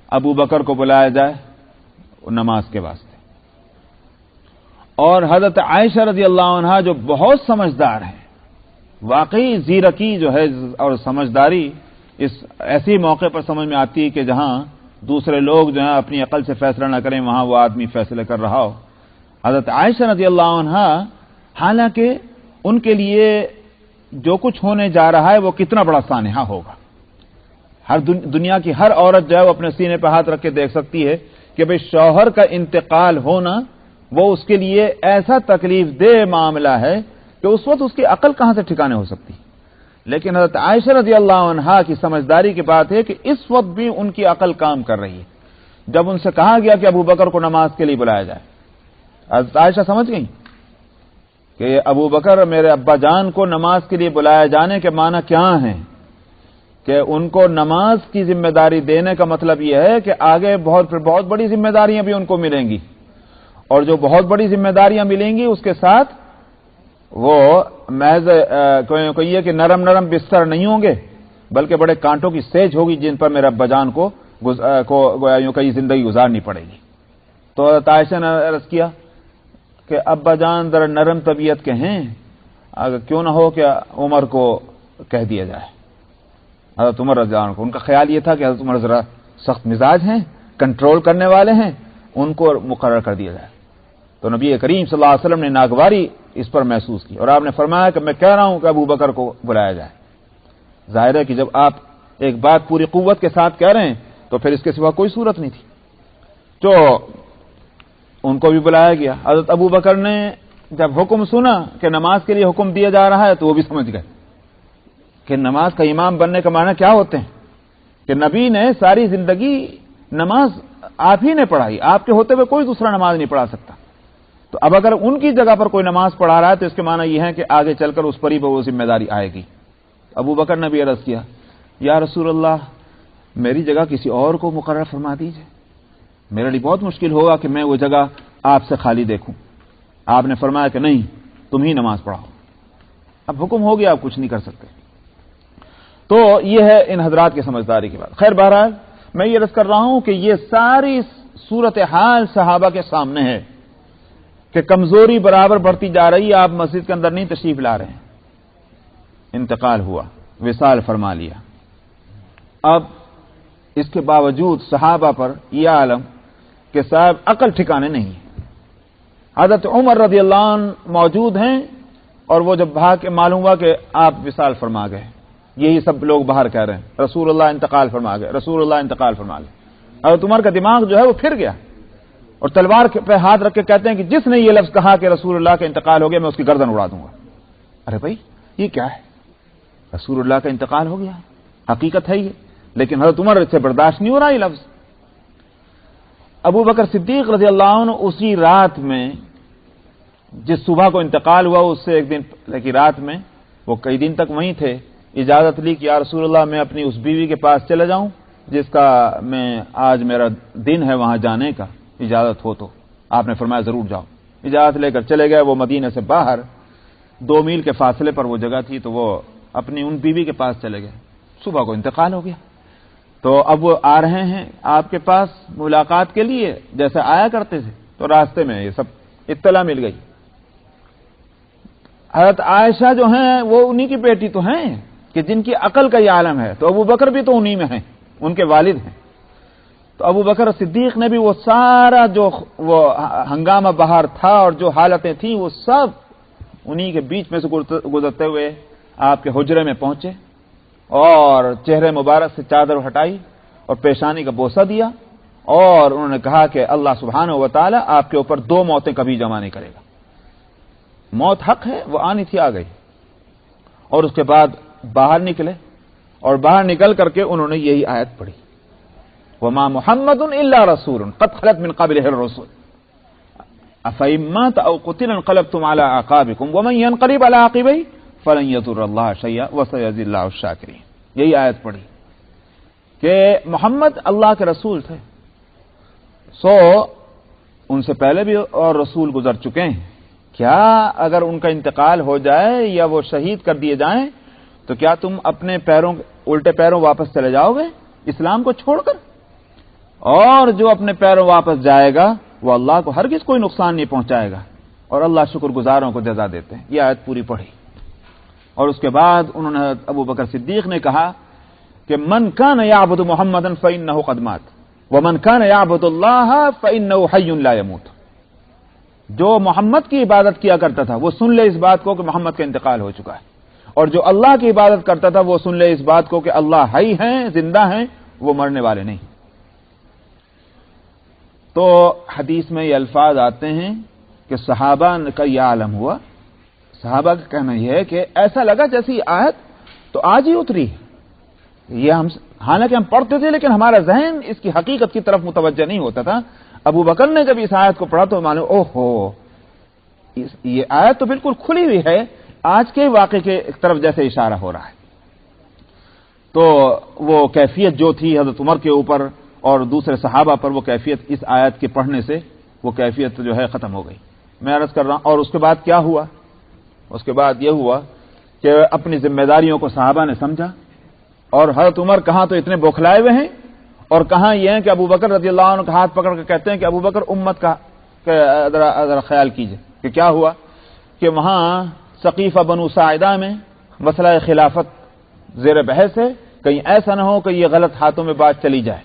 ابو بکر کو بلایا جائے نماز کے واسطے۔ اور حضرت عائشہ رضی اللہ عنہا جو بہت سمجھدار ہیں، واقعی زیرکی جو ہے اور سمجھداری اس ایسی موقع پر سمجھ میں آتی ہے کہ جہاں دوسرے لوگ جو ہیں اپنی عقل سے فیصلہ نہ کریں، وہاں وہ آدمی فیصلے کر رہا ہو۔ حضرت عائشہ رضی اللہ عنہا حالانکہ ان کے لیے جو کچھ ہونے جا رہا ہے وہ کتنا بڑا سانحہ ہوگا، ہر دنیا کی ہر عورت جو ہے وہ اپنے سینے پہ ہاتھ رکھ کے دیکھ سکتی ہے کہ بھئی شوہر کا انتقال ہونا وہ اس کے لیے ایسا تکلیف دہ معاملہ ہے کہ اس وقت اس کی عقل کہاں سے ٹھکانے ہو سکتی، لیکن حضرت عائشہ رضی اللہ عنہا کی سمجھداری کی بات ہے کہ اس وقت بھی ان کی عقل کام کر رہی ہے۔ جب ان سے کہا گیا کہ ابو بکر کو نماز کے لیے بلایا جائے، حضرت عائشہ سمجھ گئی کہ ابو بکر میرے ابا جان کو نماز کے لیے بلایا جانے کے معنی کیا ہیں، کہ ان کو نماز کی ذمہ داری دینے کا مطلب یہ ہے کہ آگے بہت بڑی ذمہ داریاں بھی ان کو ملیں گی، اور جو بہت بڑی ذمہ داریاں ملیں گی اس کے ساتھ وہ محض کہیے کہ نرم بستر نہیں ہوں گے، بلکہ بڑے کانٹوں کی سیج ہوگی جن پر میرے ابا جان کو یوں کئی زندگی گزارنی پڑے گی۔ تو حضرت عائشہ نے عرض کیا کہ ابا جان ذرا نرم طبیعت کے ہیں، اگر کیوں نہ ہو کہ عمر کو کہہ دیا جائے، حضرت عمر رضی اللہ عنہ کو۔ ان کا خیال یہ تھا کہ حضرت عمر ذرا سخت مزاج ہیں، کنٹرول کرنے والے ہیں، ان کو مقرر کر دیا جائے۔ تو نبی کریم صلی اللہ علیہ وسلم نے ناگواری اس پر محسوس کی، اور آپ نے فرمایا کہ میں کہہ رہا ہوں کہ ابو بکر کو بلایا جائے۔ ظاہر ہے کہ جب آپ ایک بات پوری قوت کے ساتھ کہہ رہے ہیں تو پھر اس کے سوا کوئی صورت نہیں تھی، تو ان کو بھی بلایا گیا۔ حضرت ابو بکر نے جب حکم سنا کہ نماز کے لیے حکم دیا جا رہا ہے تو وہ بھی سمجھ گئے کہ نماز کا امام بننے کا معنی کیا ہوتے ہیں، کہ نبی نے ساری زندگی نماز آپ ہی نے پڑھائی، آپ کے ہوتے ہوئے کوئی دوسرا نماز نہیں پڑھا سکتا، تو اب اگر ان کی جگہ پر کوئی نماز پڑھا رہا ہے تو اس کے معنی یہ ہے کہ آگے چل کر اس پر ہی وہ ذمہ داری آئے گی۔ ابو بکر نے بھی عرض کیا، یا رسول اللہ میری جگہ کسی اور کو مقرر فرما دیجئے، میرے لیے بہت مشکل ہوگا کہ میں وہ جگہ آپ سے خالی دیکھوں۔ آپ نے فرمایا کہ نہیں، تم ہی نماز پڑھاؤ۔ اب حکم ہو گیا، آپ کچھ نہیں کر سکتے۔ تو یہ ہے ان حضرات کی سمجھداری کی بات. خیر بہرحال میں یہ عرض کر رہا ہوں کہ یہ ساری صورتحال صحابہ کے سامنے ہے کہ کمزوری برابر بڑھتی جا رہی ہے. آپ مسجد کے اندر نہیں تشریف لا رہے ہیں. انتقال ہوا، وصال فرما لیا. اب اس کے باوجود صحابہ پر یہ عالم کہ صاحب عقل ٹھکانے نہیں ہے. حضرت عمر رضی اللہ عنہ موجود ہیں اور وہ جب بھاگ کے معلوم ہوا کہ آپ وصال فرما گئے، یہی سب لوگ باہر کہہ رہے ہیں رسول اللہ انتقال فرما گئے، رسول اللہ انتقال فرما گئے. حضرت عمر کا دماغ جو ہے وہ پھر گیا اور تلوار پہ ہاتھ رکھ کے کہتے ہیں کہ جس نے یہ لفظ کہا کہ رسول اللہ کا انتقال ہو گیا میں اس کی گردن اڑا دوں گا. ارے بھائی یہ کیا ہے؟ رسول اللہ کا انتقال ہو گیا، حقیقت ہے یہ، لیکن حضرت عمر سے برداشت نہیں ہو رہا یہ لفظ. ابو بکر صدیق رضی اللہ عنہ اسی رات میں جس صبح کو انتقال ہوا اس سے ایک دن کی رات میں وہ کئی دن تک وہیں تھے. اجازت لی کہ یا رسول اللہ میں اپنی اس بیوی کے پاس چلے جاؤں جس کا میں آج میرا دن ہے وہاں جانے کا، اجازت ہو تو. آپ نے فرمایا ضرور جاؤ. اجازت لے کر چلے گئے. وہ مدینہ سے باہر 2 میل کے فاصلے پر وہ جگہ تھی تو وہ اپنی ان بیوی کے پاس چلے گئے. صبح کو انتقال ہو گیا. تو اب وہ آ رہے ہیں آپ کے پاس ملاقات کے لیے جیسے آیا کرتے تھے. تو راستے میں یہ سب اطلاع مل گئی. حضرت عائشہ جو ہیں وہ انہی کی بیٹی تو ہیں کہ جن کی عقل کا یہ عالم ہے. تو ابو بکر بھی تو انہی میں ہیں، ان کے والد ہیں. تو ابو بکر صدیق نے بھی وہ سارا جو وہ ہنگامہ باہر تھا اور جو حالتیں تھیں وہ سب انہی کے بیچ میں سے گزرتے ہوئے آپ کے حجرے میں پہنچے اور چہرے مبارک سے چادر ہٹائی اور پیشانی کا بوسہ دیا اور انہوں نے کہا کہ اللہ سبحانہ و تعالی آپ کے اوپر 2 موتیں کبھی جمع نہیں کرے گا. موت حق ہے، وہ آنی تھی، آ گئی. اور اس کے بعد باہر نکلے اور باہر نکل کر کے انہوں نے یہی آیت پڑھی وما محمد الا رسول قد خلت من قبله الرسل افإن مات او قتل انقلبتم على اعقابكم ومن ينقلب على عقبيه فلن يضر الله شيئا وسيجزي الله الشاكرين. یہی آیت پڑھی کہ محمد اللہ کے رسول تھے، ان سے پہلے بھی اور رسول گزر چکے ہیں. کیا اگر ان کا انتقال ہو جائے یا وہ شہید کر دیے جائیں تو کیا تم اپنے الٹے پیروں واپس چلے جاؤ گے اسلام کو چھوڑ کر؟ اور جو اپنے پیروں واپس جائے گا وہ اللہ کو ہرگز کوئی نقصان نہیں پہنچائے گا اور اللہ شکر گزاروں کو جزا دیتے ہیں. یہ آیت پوری پڑھی اور اس کے بعد انہوں نے ابو بکر صدیق نے کہا کہ من کان یعبد محمدا فانه قد مات ومن کان یعبد اللہ فانه حی لا يموت. جو محمد کی عبادت کیا کرتا تھا وہ سن لے اس بات کو کہ محمد کا انتقال ہو چکا ہے، اور جو اللہ کی عبادت کرتا تھا وہ سن لے اس بات کو کہ اللہ حی ہیں، زندہ ہیں، وہ مرنے والے نہیں. تو حدیث میں یہ الفاظ آتے ہیں کہ صحابہ کا یہ عالم ہوا. صحابہ کا کہنا یہ ہے کہ ایسا لگا جیسی آیت تو آج ہی اتری. یہ حالانکہ ہم پڑھتے تھے لیکن ہمارا ذہن اس کی حقیقت کی طرف متوجہ نہیں ہوتا تھا. ابو بکر نے جب اس آیت کو پڑھا تو معلوم اوہو یہ آیت تو بالکل کھلی ہوئی ہے، آج کے واقعے کے طرف جیسے اشارہ ہو رہا ہے. تو وہ کیفیت جو تھی حضرت عمر کے اوپر اور دوسرے صحابہ پر، وہ کیفیت اس آیت کے پڑھنے سے وہ کیفیت جو ہے ختم ہو گئی. میں عرض کر رہا ہوں. اور اس کے بعد کیا ہوا؟ اس کے بعد یہ ہوا کہ اپنی ذمہ داریوں کو صحابہ نے سمجھا اور حضرت عمر کہاں تو اتنے بوکھلائے ہوئے ہیں اور کہاں یہ ہیں کہ ابو بکر رضی اللہ عنہ کا ہاتھ پکڑ کے کہتے ہیں کہ ابو بکر امت کا ذرا خیال کیجئے کہ کیا ہوا کہ وہاں ثقیفہ بنو ساعدہ میں مسئلہ خلافت زیر بحث ہے، کہیں ایسا نہ ہو کہ یہ غلط ہاتھوں میں بات چلی جائے،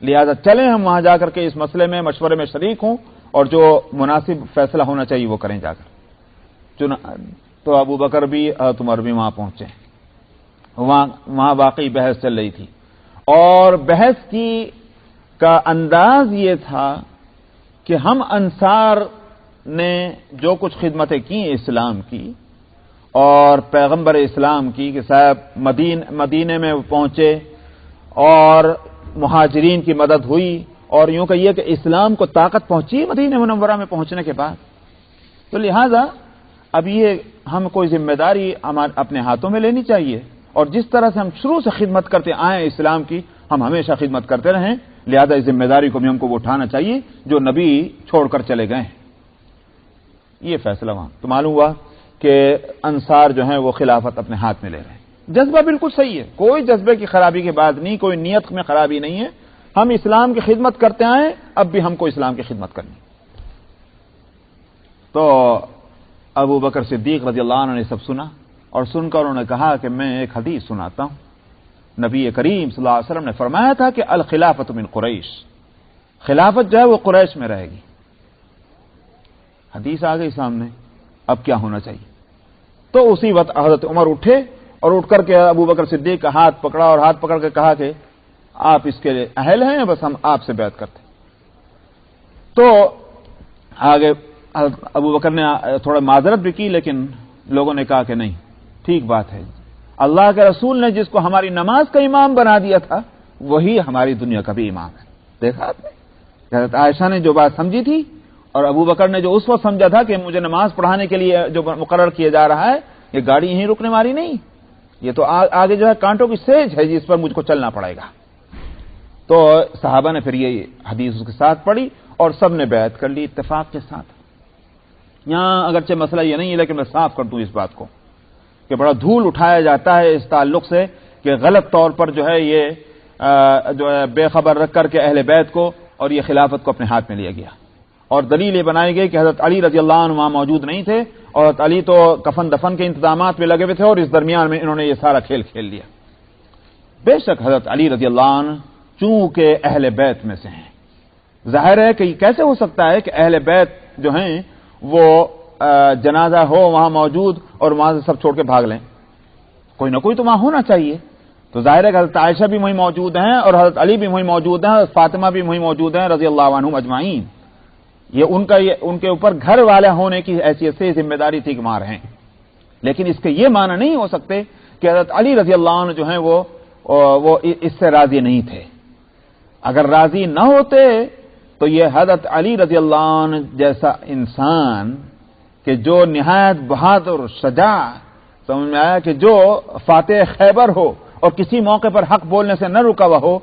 لہذا چلیں ہم وہاں جا کر کے اس مسئلے میں مشورے میں شریک ہوں اور جو مناسب فیصلہ ہونا چاہیے وہ کریں جا کر. تو ابو بکر بھی عمر بھی وہاں پہنچے. وہاں واقعی بحث چل رہی تھی اور بحث کا انداز یہ تھا کہ ہم انصار نے جو کچھ خدمتیں کی اسلام کی اور پیغمبر اسلام کی کہ صاحب مدینے میں پہنچے اور مہاجرین کی مدد ہوئی اور یوں کہیے کہ اسلام کو طاقت پہنچی مدینہ منورہ میں پہنچنے کے بعد. تو لہذا اب یہ ہم کوئی ذمہ داری اپنے ہاتھوں میں لینی چاہیے اور جس طرح سے ہم شروع سے خدمت کرتے آئے اسلام کی ہم ہمیشہ خدمت کرتے رہیں، لہذا اس ذمہ داری کو بھی ہم کو وہ اٹھانا چاہیے جو نبی چھوڑ کر چلے گئے ہیں. یہ فیصلہ وہاں تو معلوم ہوا کہ انصار جو ہیں وہ خلافت اپنے ہاتھ میں لے رہے ہیں. جذبہ بالکل صحیح ہے، کوئی جذبے کی خرابی کی بات نہیں، کوئی نیت میں خرابی نہیں ہے. ہم اسلام کی خدمت کرتے آئے، اب بھی ہم کو اسلام کی خدمت کرنی. تو ابو بکر صدیق رضی اللہ عنہ نے سب سنا، اور سن کر انہوں نے کہا کہ میں ایک حدیث سناتا ہوں. نبی کریم صلی اللہ علیہ وسلم نے فرمایا تھا کہ الخلافت من قریش، خلافت جو ہے وہ قریش میں رہے گی. حدیث آ گئی سامنے، اب کیا ہونا چاہیے؟ تو اسی وقت حضرت عمر اٹھے اور اٹھ کر کے ابو بکر صدیق کا ہاتھ پکڑا اور ہاتھ پکڑ کے کہا کہ آپ اس کے اہل ہیں، بس ہم آپ سے بیعت کرتے. تو آگے ابو بکر نے تھوڑا معذرت بھی کی، لیکن لوگوں نے کہا کہ نہیں، ٹھیک بات ہے، اللہ کے رسول نے جس کو ہماری نماز کا امام بنا دیا تھا وہی ہماری دنیا کا بھی امام ہے. دیکھا آپ نے، حضرت عائشہ نے جو بات سمجھی تھی اور ابو بکر نے جو اس وقت سمجھا تھا کہ مجھے نماز پڑھانے کے لیے جو مقرر کیا جا رہا ہے، یہ گاڑی یہیں رکنے والی نہیں، یہ تو آگے جو ہے کانٹوں کی سیج ہے جس پر مجھ کو چلنا پڑے گا. تو صحابہ نے پھر یہ حدیث اس کے ساتھ پڑھی اور سب نے بیعت کر لی اتفاق کے ساتھ. یہاں اگرچہ مسئلہ یہ نہیں ہے، لیکن میں صاف کر دوں اس بات کو کہ بڑا دھول اٹھایا جاتا ہے اس تعلق سے کہ غلط طور پر جو ہے یہ جو ہے بے خبر رکھ کر کے اہل بیت کو اور یہ خلافت کو اپنے ہاتھ میں لیا گیا، اور دلیل یہ بنائی گئی کہ حضرت علی رضی اللہ عنہ وہاں موجود نہیں تھے، اور حضرت علی تو کفن دفن کے انتظامات میں لگے ہوئے تھے، اور اس درمیان میں انہوں نے یہ سارا کھیل کھیل لیا. بے شک حضرت علی رضی اللہ عنہ چونکہ اہل بیت میں سے ہیں، ظاہر ہے کہ یہ کیسے ہو سکتا ہے کہ اہل بیت جو ہیں وہ جنازہ ہو وہاں موجود اور وہاں سے سب چھوڑ کے بھاگ لیں؟ کوئی نہ کوئی تو وہاں ہونا چاہیے. تو ظاہر ہے کہ حضرت عائشہ بھی وہیں موجود ہیں اور حضرت علی بھی وہیں موجود ہیں اور فاطمہ بھی وہیں موجود ہیں رضی اللہ عنہم اجمعین. یہ ان کے اوپر گھر والے ہونے کی حیثیت سے ذمہ داری تھی کہ وہاں رہیں، لیکن اس کے یہ معنی نہیں ہو سکتے کہ حضرت علی رضی اللہ عنہ جو ہیں وہ اس سے راضی نہیں تھے. اگر راضی نہ ہوتے تو یہ حضرت علی رضی اللہ عنہ جیسا انسان کہ جو نہایت بہادر شجاع، سمجھ میں آیا، کہ جو فاتح خیبر ہو اور کسی موقع پر حق بولنے سے نہ رکا ہوا ہو،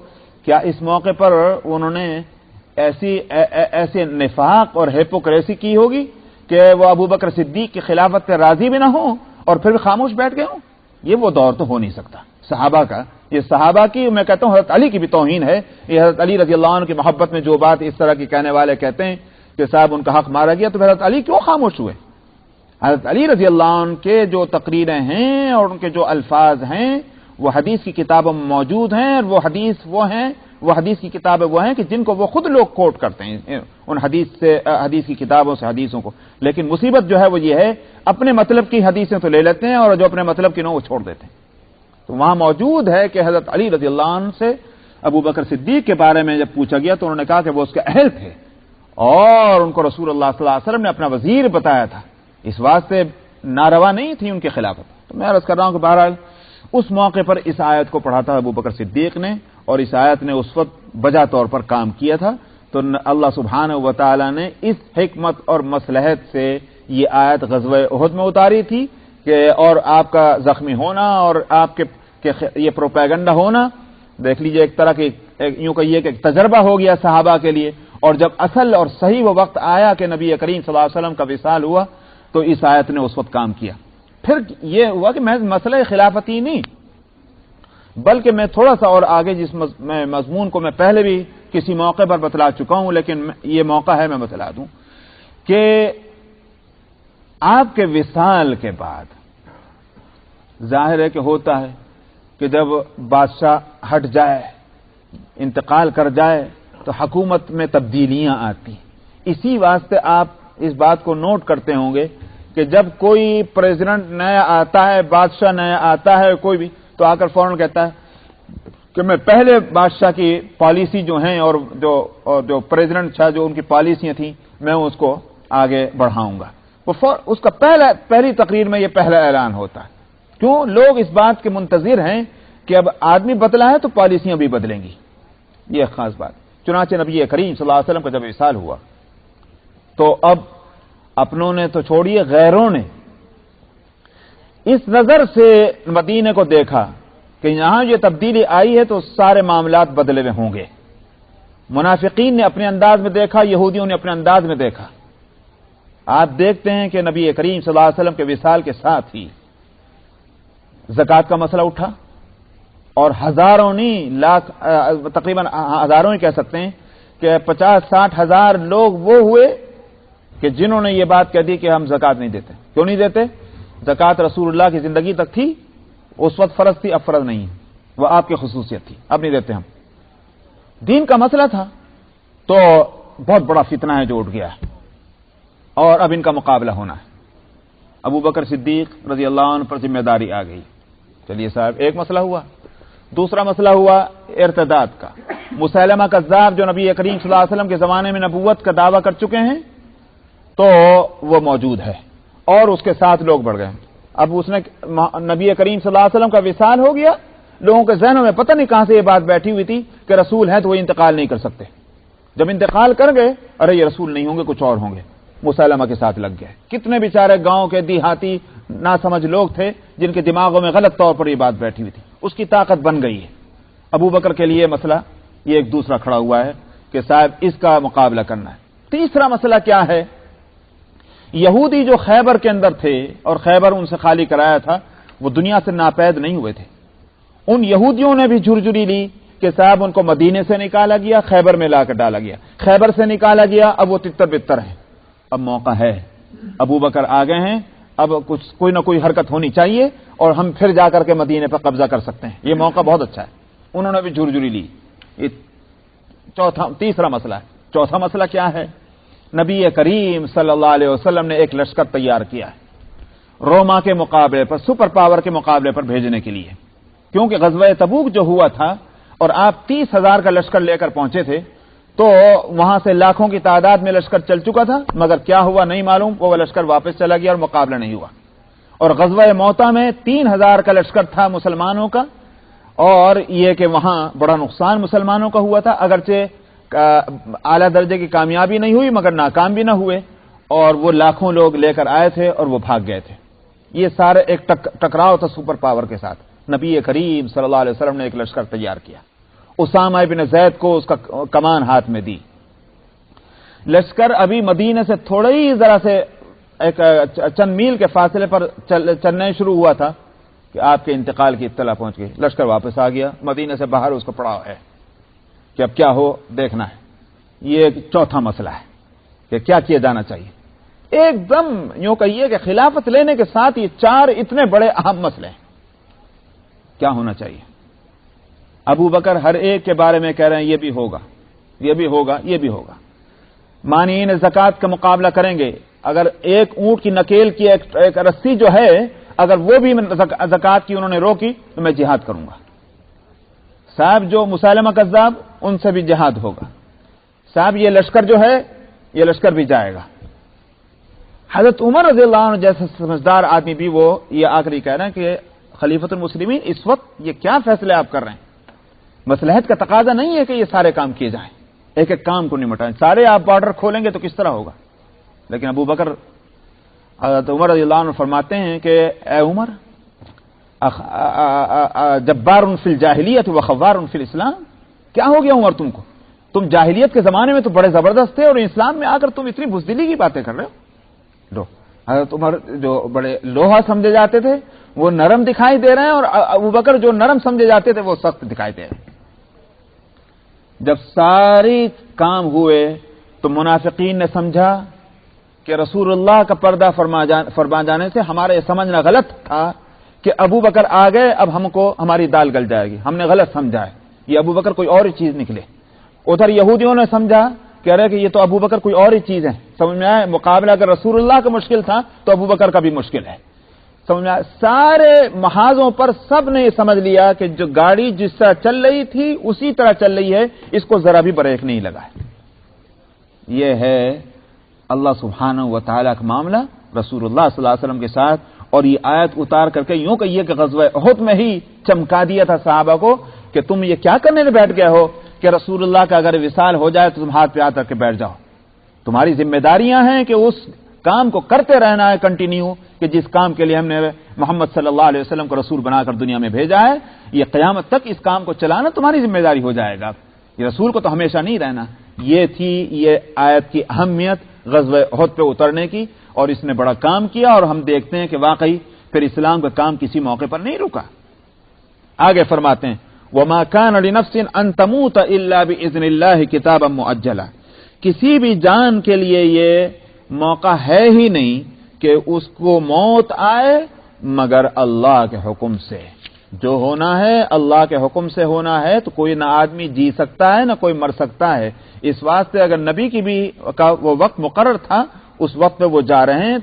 کیا اس موقع پر انہوں نے ایسے نفاق اور ہیپوکریسی کی ہوگی کہ وہ ابو بکر صدیق کی خلافت پہ راضی بھی نہ ہوں اور پھر بھی خاموش بیٹھ گئے ہوں؟ یہ وہ دور تو ہو نہیں سکتا صحابہ کا. یہ صحابہ کی، میں کہتا ہوں حضرت علی کی بھی توہین ہے. یہ حضرت علی رضی اللہ عنہ کی محبت میں جو بات اس طرح کی کہنے والے کہتے ہیں کہ صاحب ان کا حق مارا گیا، تو حضرت علی کیوں خاموش ہوئے؟ حضرت علی رضی اللہ عنہ کے جو تقریریں ہیں اور ان کے جو الفاظ ہیں وہ حدیث کی کتابوں میں موجود ہیں، اور وہ حدیث کی کتابیں وہ ہیں کہ جن کو وہ خود لوگ کوٹ کرتے ہیں ان حدیث کی کتابوں سے حدیثوں کو. لیکن مصیبت جو ہے وہ یہ ہے، اپنے مطلب کی حدیثیں تو لے لیتے ہیں اور جو اپنے مطلب کی نہ وہ چھوڑ دیتے ہیں. تو وہاں موجود ہے کہ حضرت علی رضی اللہ عنہ سے ابو بکر صدیق کے بارے میں جب پوچھا گیا تو انہوں نے کہا کہ وہ اس کے اہل تھے اور ان کو رسول اللہ صلی اللہ علیہ وسلم نے اپنا وزیر بتایا تھا، اس واسطے ناروا نہیں تھی ان کی خلافت. تو میں عرض کر رہا ہوں کہ بہرحال اس موقع پر اس آیت کو پڑھا تھا ابو بکر صدیق نے، اور اس آیت نے اس وقت بجا طور پر کام کیا تھا. تو اللہ سبحانہ و تعالی نے اس حکمت اور مصلحت سے یہ آیت غزوہ احد میں اتاری تھی کہ اور آپ کا زخمی ہونا اور آپ کے یہ پروپیگنڈا ہونا، دیکھ لیجئے ایک طرح کے یوں کہیے کہ ایک تجربہ ہو گیا صحابہ کے لیے. اور جب اصل اور صحیح وہ وقت آیا کہ نبی کریم صلی اللہ علیہ وسلم کا وصال ہوا تو اس آیت نے اس وقت کام کیا. پھر یہ ہوا کہ میں مسئلہ خلافت ہی نہیں بلکہ میں تھوڑا سا اور آگے جس مضمون کو میں پہلے بھی کسی موقع پر بتلا چکا ہوں، لیکن یہ موقع ہے میں بتلا دوں کہ آپ کے وصال کے بعد ظاہر ہے کہ ہوتا ہے کہ جب بادشاہ ہٹ جائے، انتقال کر جائے تو حکومت میں تبدیلیاں آتی. اسی واسطے آپ اس بات کو نوٹ کرتے ہوں گے کہ جب کوئی پریزیڈنٹ نیا آتا ہے، بادشاہ نیا آتا ہے کوئی بھی، تو آ کر فوراً کہتا ہے کہ میں پہلے بادشاہ کی پالیسی جو ہیں اور جو پریزیڈنٹ تھا جو ان کی پالیسیاں تھیں میں اس کو آگے بڑھاؤں گا. اس کا پہلی تقریر میں یہ پہلا اعلان ہوتا ہے. کیوں؟ لوگ اس بات کے منتظر ہیں کہ اب آدمی بدلا ہے تو پالیسیاں بھی بدلیں گی. یہ ایک خاص بات. چنانچہ نبی کریم صلی اللہ علیہ وسلم کا جب وصال ہوا تو اب اپنوں نے تو چھوڑیے، غیروں نے اس نظر سے مدینے کو دیکھا کہ یہاں یہ تبدیلی آئی ہے تو سارے معاملات بدلے ہوئے ہوں گے. منافقین نے اپنے انداز میں دیکھا، یہودیوں نے اپنے انداز میں دیکھا. آپ دیکھتے ہیں کہ نبی کریم صلی اللہ علیہ وسلم کے وصال کے ساتھ ہی زکات کا مسئلہ اٹھا اور ہزاروں نہیں لاکھ تقریباً ہزاروں ہی کہہ سکتے ہیں کہ 50-60 ہزار لوگ وہ ہوئے کہ جنہوں نے یہ بات کہہ دی کہ ہم زکات نہیں دیتے. کیوں نہیں دیتے؟ زکات رسول اللہ کی زندگی تک تھی، اس وقت فرض تھی، اب فرض نہیں ہے، وہ آپ کی خصوصیت تھی، اب نہیں دیتے ہم. دین کا مسئلہ تھا تو بہت بڑا فتنہ ہے جو اٹھ گیا ہے اور اب ان کا مقابلہ ہونا ہے. ابو بکر صدیق رضی اللہ عنہ پر ذمہ داری آ گئی. چلیے صاحب، ایک مسئلہ ہوا. دوسرا مسئلہ ہوا ارتداد کا. مسیلمہ کذاب جو نبی کریم صلی اللہ علیہ وسلم کے زمانے میں نبوت کا دعویٰ کر چکے ہیں تو وہ موجود ہے اور اس کے ساتھ لوگ بڑھ گئے. اب اس نے نبی کریم صلی اللہ علیہ وسلم کا وصال ہو گیا، لوگوں کے ذہنوں میں پتہ نہیں کہاں سے یہ بات بیٹھی ہوئی تھی کہ رسول ہیں تو وہ انتقال نہیں کر سکتے. جب انتقال کر گئے، ارے یہ رسول نہیں ہوں گے، کچھ اور ہوں گے. مسیلمہ کے ساتھ لگ گئے. کتنے بیچارے گاؤں کے دیہاتی ناسمجھ لوگ تھے جن کے دماغوں میں غلط طور پر یہ بات بیٹھی ہوئی تھی. اس کی طاقت بن گئی ہے. ابو بکر کے لیے مسئلہ یہ ایک دوسرا کھڑا ہوا ہے کہ صاحب اس کا مقابلہ کرنا ہے. تیسرا مسئلہ کیا ہے؟ یہودی جو خیبر کے اندر تھے اور خیبر ان سے خالی کرایا تھا، وہ دنیا سے ناپید نہیں ہوئے تھے. ان یہودیوں نے بھی جھرجھری لی کہ صاحب ان کو مدینے سے نکالا گیا، خیبر میں لا کر ڈالا گیا، خیبر سے نکالا گیا، اب وہ تتر بتر ہیں. اب موقع ہے، ابو بکر آ گئے ہیں، اب کوئی نہ کوئی حرکت ہونی چاہیے اور ہم پھر جا کر کے مدینے پر قبضہ کر سکتے ہیں. یہ موقع بہت اچھا ہے. انہوں نے بھی جھرجھری لی. یہ تیسرا مسئلہ ہے. چوتھا مسئلہ کیا ہے؟ نبی کریم صلی اللہ علیہ وسلم نے ایک لشکر تیار کیا ہے روما کے مقابلے پر، سپر پاور کے مقابلے پر بھیجنے کے لیے. کیونکہ غزوہ تبوک جو ہوا تھا اور آپ 30,000 کا لشکر لے کر پہنچے تھے تو وہاں سے لاکھوں کی تعداد میں لشکر چل چکا تھا، مگر کیا ہوا نہیں معلوم، وہ لشکر واپس چلا گیا اور مقابلہ نہیں ہوا. اور غزوہ موتا میں 3,000 کا لشکر تھا مسلمانوں کا، اور یہ کہ وہاں بڑا نقصان مسلمانوں کا ہوا تھا. اگرچہ اعلیٰ درجے کی کامیابی نہیں ہوئی مگر ناکام بھی نہ ہوئے، اور وہ لاکھوں لوگ لے کر آئے تھے اور وہ بھاگ گئے تھے. یہ سارے ایک ٹکراؤ تھا سپر پاور کے ساتھ. نبی کریم صلی اللہ علیہ وسلم نے ایک لشکر تیار کیا، اسامہ بن زید کو اس کا کمان ہاتھ میں دی. لشکر ابھی مدینے سے تھوڑے ہی ذرا سے ایک چند میل کے فاصلے پر چلنے شروع ہوا تھا کہ آپ کے انتقال کی اطلاع پہنچ گئی. لشکر واپس آ گیا، مدینے سے باہر اس کو پڑاؤ ہے کہ اب کیا ہو دیکھنا ہے. یہ ایک چوتھا مسئلہ ہے کہ کیا کیا جانا چاہیے. ایک دم یوں کہیے کہ خلافت لینے کے ساتھ یہ 4 اتنے بڑے اہم مسئلے ہیں. کیا ہونا چاہیے؟ ابو بکر ہر ایک کے بارے میں کہہ رہے ہیں یہ بھی ہوگا، یہ بھی ہوگا، یہ بھی ہوگا. مانعین زکات کا مقابلہ کریں گے. اگر ایک اونٹ کی نکیل کی ایک رسی جو ہے، اگر وہ بھی زکات کی انہوں نے روکی تو میں جہاد کروں گا. صاحب جو مسیلمہ کذاب، ان سے بھی جہاد ہوگا. صاحب یہ لشکر جو ہے، یہ لشکر بھی جائے گا. حضرت عمر رضی اللہ عنہ جیسے سمجھدار آدمی بھی وہ یہ آ کر ہی کہہ رہے ہیں کہ خلیفۃ المسلمین اس وقت یہ کیا فیصلے آپ کر رہے ہیں؟ مصلحت کا تقاضا نہیں ہے کہ یہ سارے کام کیے جائیں، ایک ایک کام کو نمٹائیں. سارے آپ بارڈر کھولیں گے تو کس طرح ہوگا؟ لیکن ابو بکر حضرت عمر رضی اللہ عنہ فرماتے ہیں کہ اے عمر، جبار فی الجاہلیت و خوار فی الاسلام. کیا ہو گیا عمر تم کو؟ تم جاہلیت کے زمانے میں تو بڑے زبردست تھے اور اسلام میں آ کر تم اتنی بزدلی کی باتیں کر رہے ہو. حضرت عمر جو بڑے لوہا سمجھے جاتے تھے وہ نرم دکھائی دے رہے ہیں، اور ابو بکر جو نرم سمجھے جاتے تھے وہ سخت دکھائی دے رہے ہیں. جب ساری کام ہوئے تو منافقین نے سمجھا کہ رسول اللہ کا پردہ فرما جانے سے ہمارا یہ سمجھنا غلط تھا کہ ابو بکر آ گئے، اب ہم کو ہماری دال گل جائے گی. ہم نے غلط سمجھا ہے، یہ ابو بکر کوئی اور ہی چیز نکلے. ادھر یہودیوں نے سمجھا کہہ رہے کہ یہ تو ابو بکر کوئی اور ہی چیز ہے. سمجھ میں آئے؟ مقابلہ اگر رسول اللہ کا مشکل تھا تو ابو بکر کا بھی مشکل ہے. سمجھ میں آئے؟ سارے محاذوں پر سب نے یہ سمجھ لیا کہ جو گاڑی جس طرح چل رہی تھی اسی طرح چل رہی ہے، اس کو ذرا بھی بریک نہیں لگا ہے. یہ ہے اللہ سبحانہ و تعالیٰ کا معاملہ رسول اللہ صلی اللہ علیہ وسلم کے ساتھ. اور یہ آیت اتار کر کے یوں کہیے کہ غزوہ احد میں ہی چمکا دیا تھا صحابہ کو کہ تم یہ کیا کرنے میں بیٹھ گئے ہو کہ رسول اللہ کا اگر وصال ہو جائے تو تم ہاتھ پہ ہاتھ رکھ کے بیٹھ جاؤ. تمہاری ذمہ داریاں ہیں کہ اس کام کو کرتے رہنا ہے کنٹینیو، کہ جس کام کے لیے ہم نے محمد صلی اللہ علیہ وسلم کو رسول بنا کر دنیا میں بھیجا ہے، یہ قیامت تک اس کام کو چلانا تمہاری ذمہ داری ہو جائے گا. یہ رسول کو تو ہمیشہ نہیں رہنا. یہ تھی یہ آیت کی اہمیت غزوہ احد پہ اترنے کی، اور اس نے بڑا کام کیا. اور ہم دیکھتے ہیں کہ واقعی پھر اسلام کا کام کسی موقع پر نہیں رکا۔ آگے فرماتے ہیں وَمَا كَانَ لِنَفْسٍ أَن تَمُوتَ إِلَّا بِإِذْنِ اللَّهِ كِتَابًا مُؤَجَّلًا، کسی بھی جان کے لیے یہ موقع ہے ہی نہیں کہ اس کو موت آئے مگر اللہ کے حکم سے۔ جو ہونا ہے اللہ کے حکم سے ہونا ہے، تو کوئی نہ آدمی جی سکتا ہے نہ کوئی مر سکتا ہے۔ اس واسطے اگر نبی کی بھی کا وہ وقت مقرر تھا، اس وقت پہ وہ جا رہے ہیں،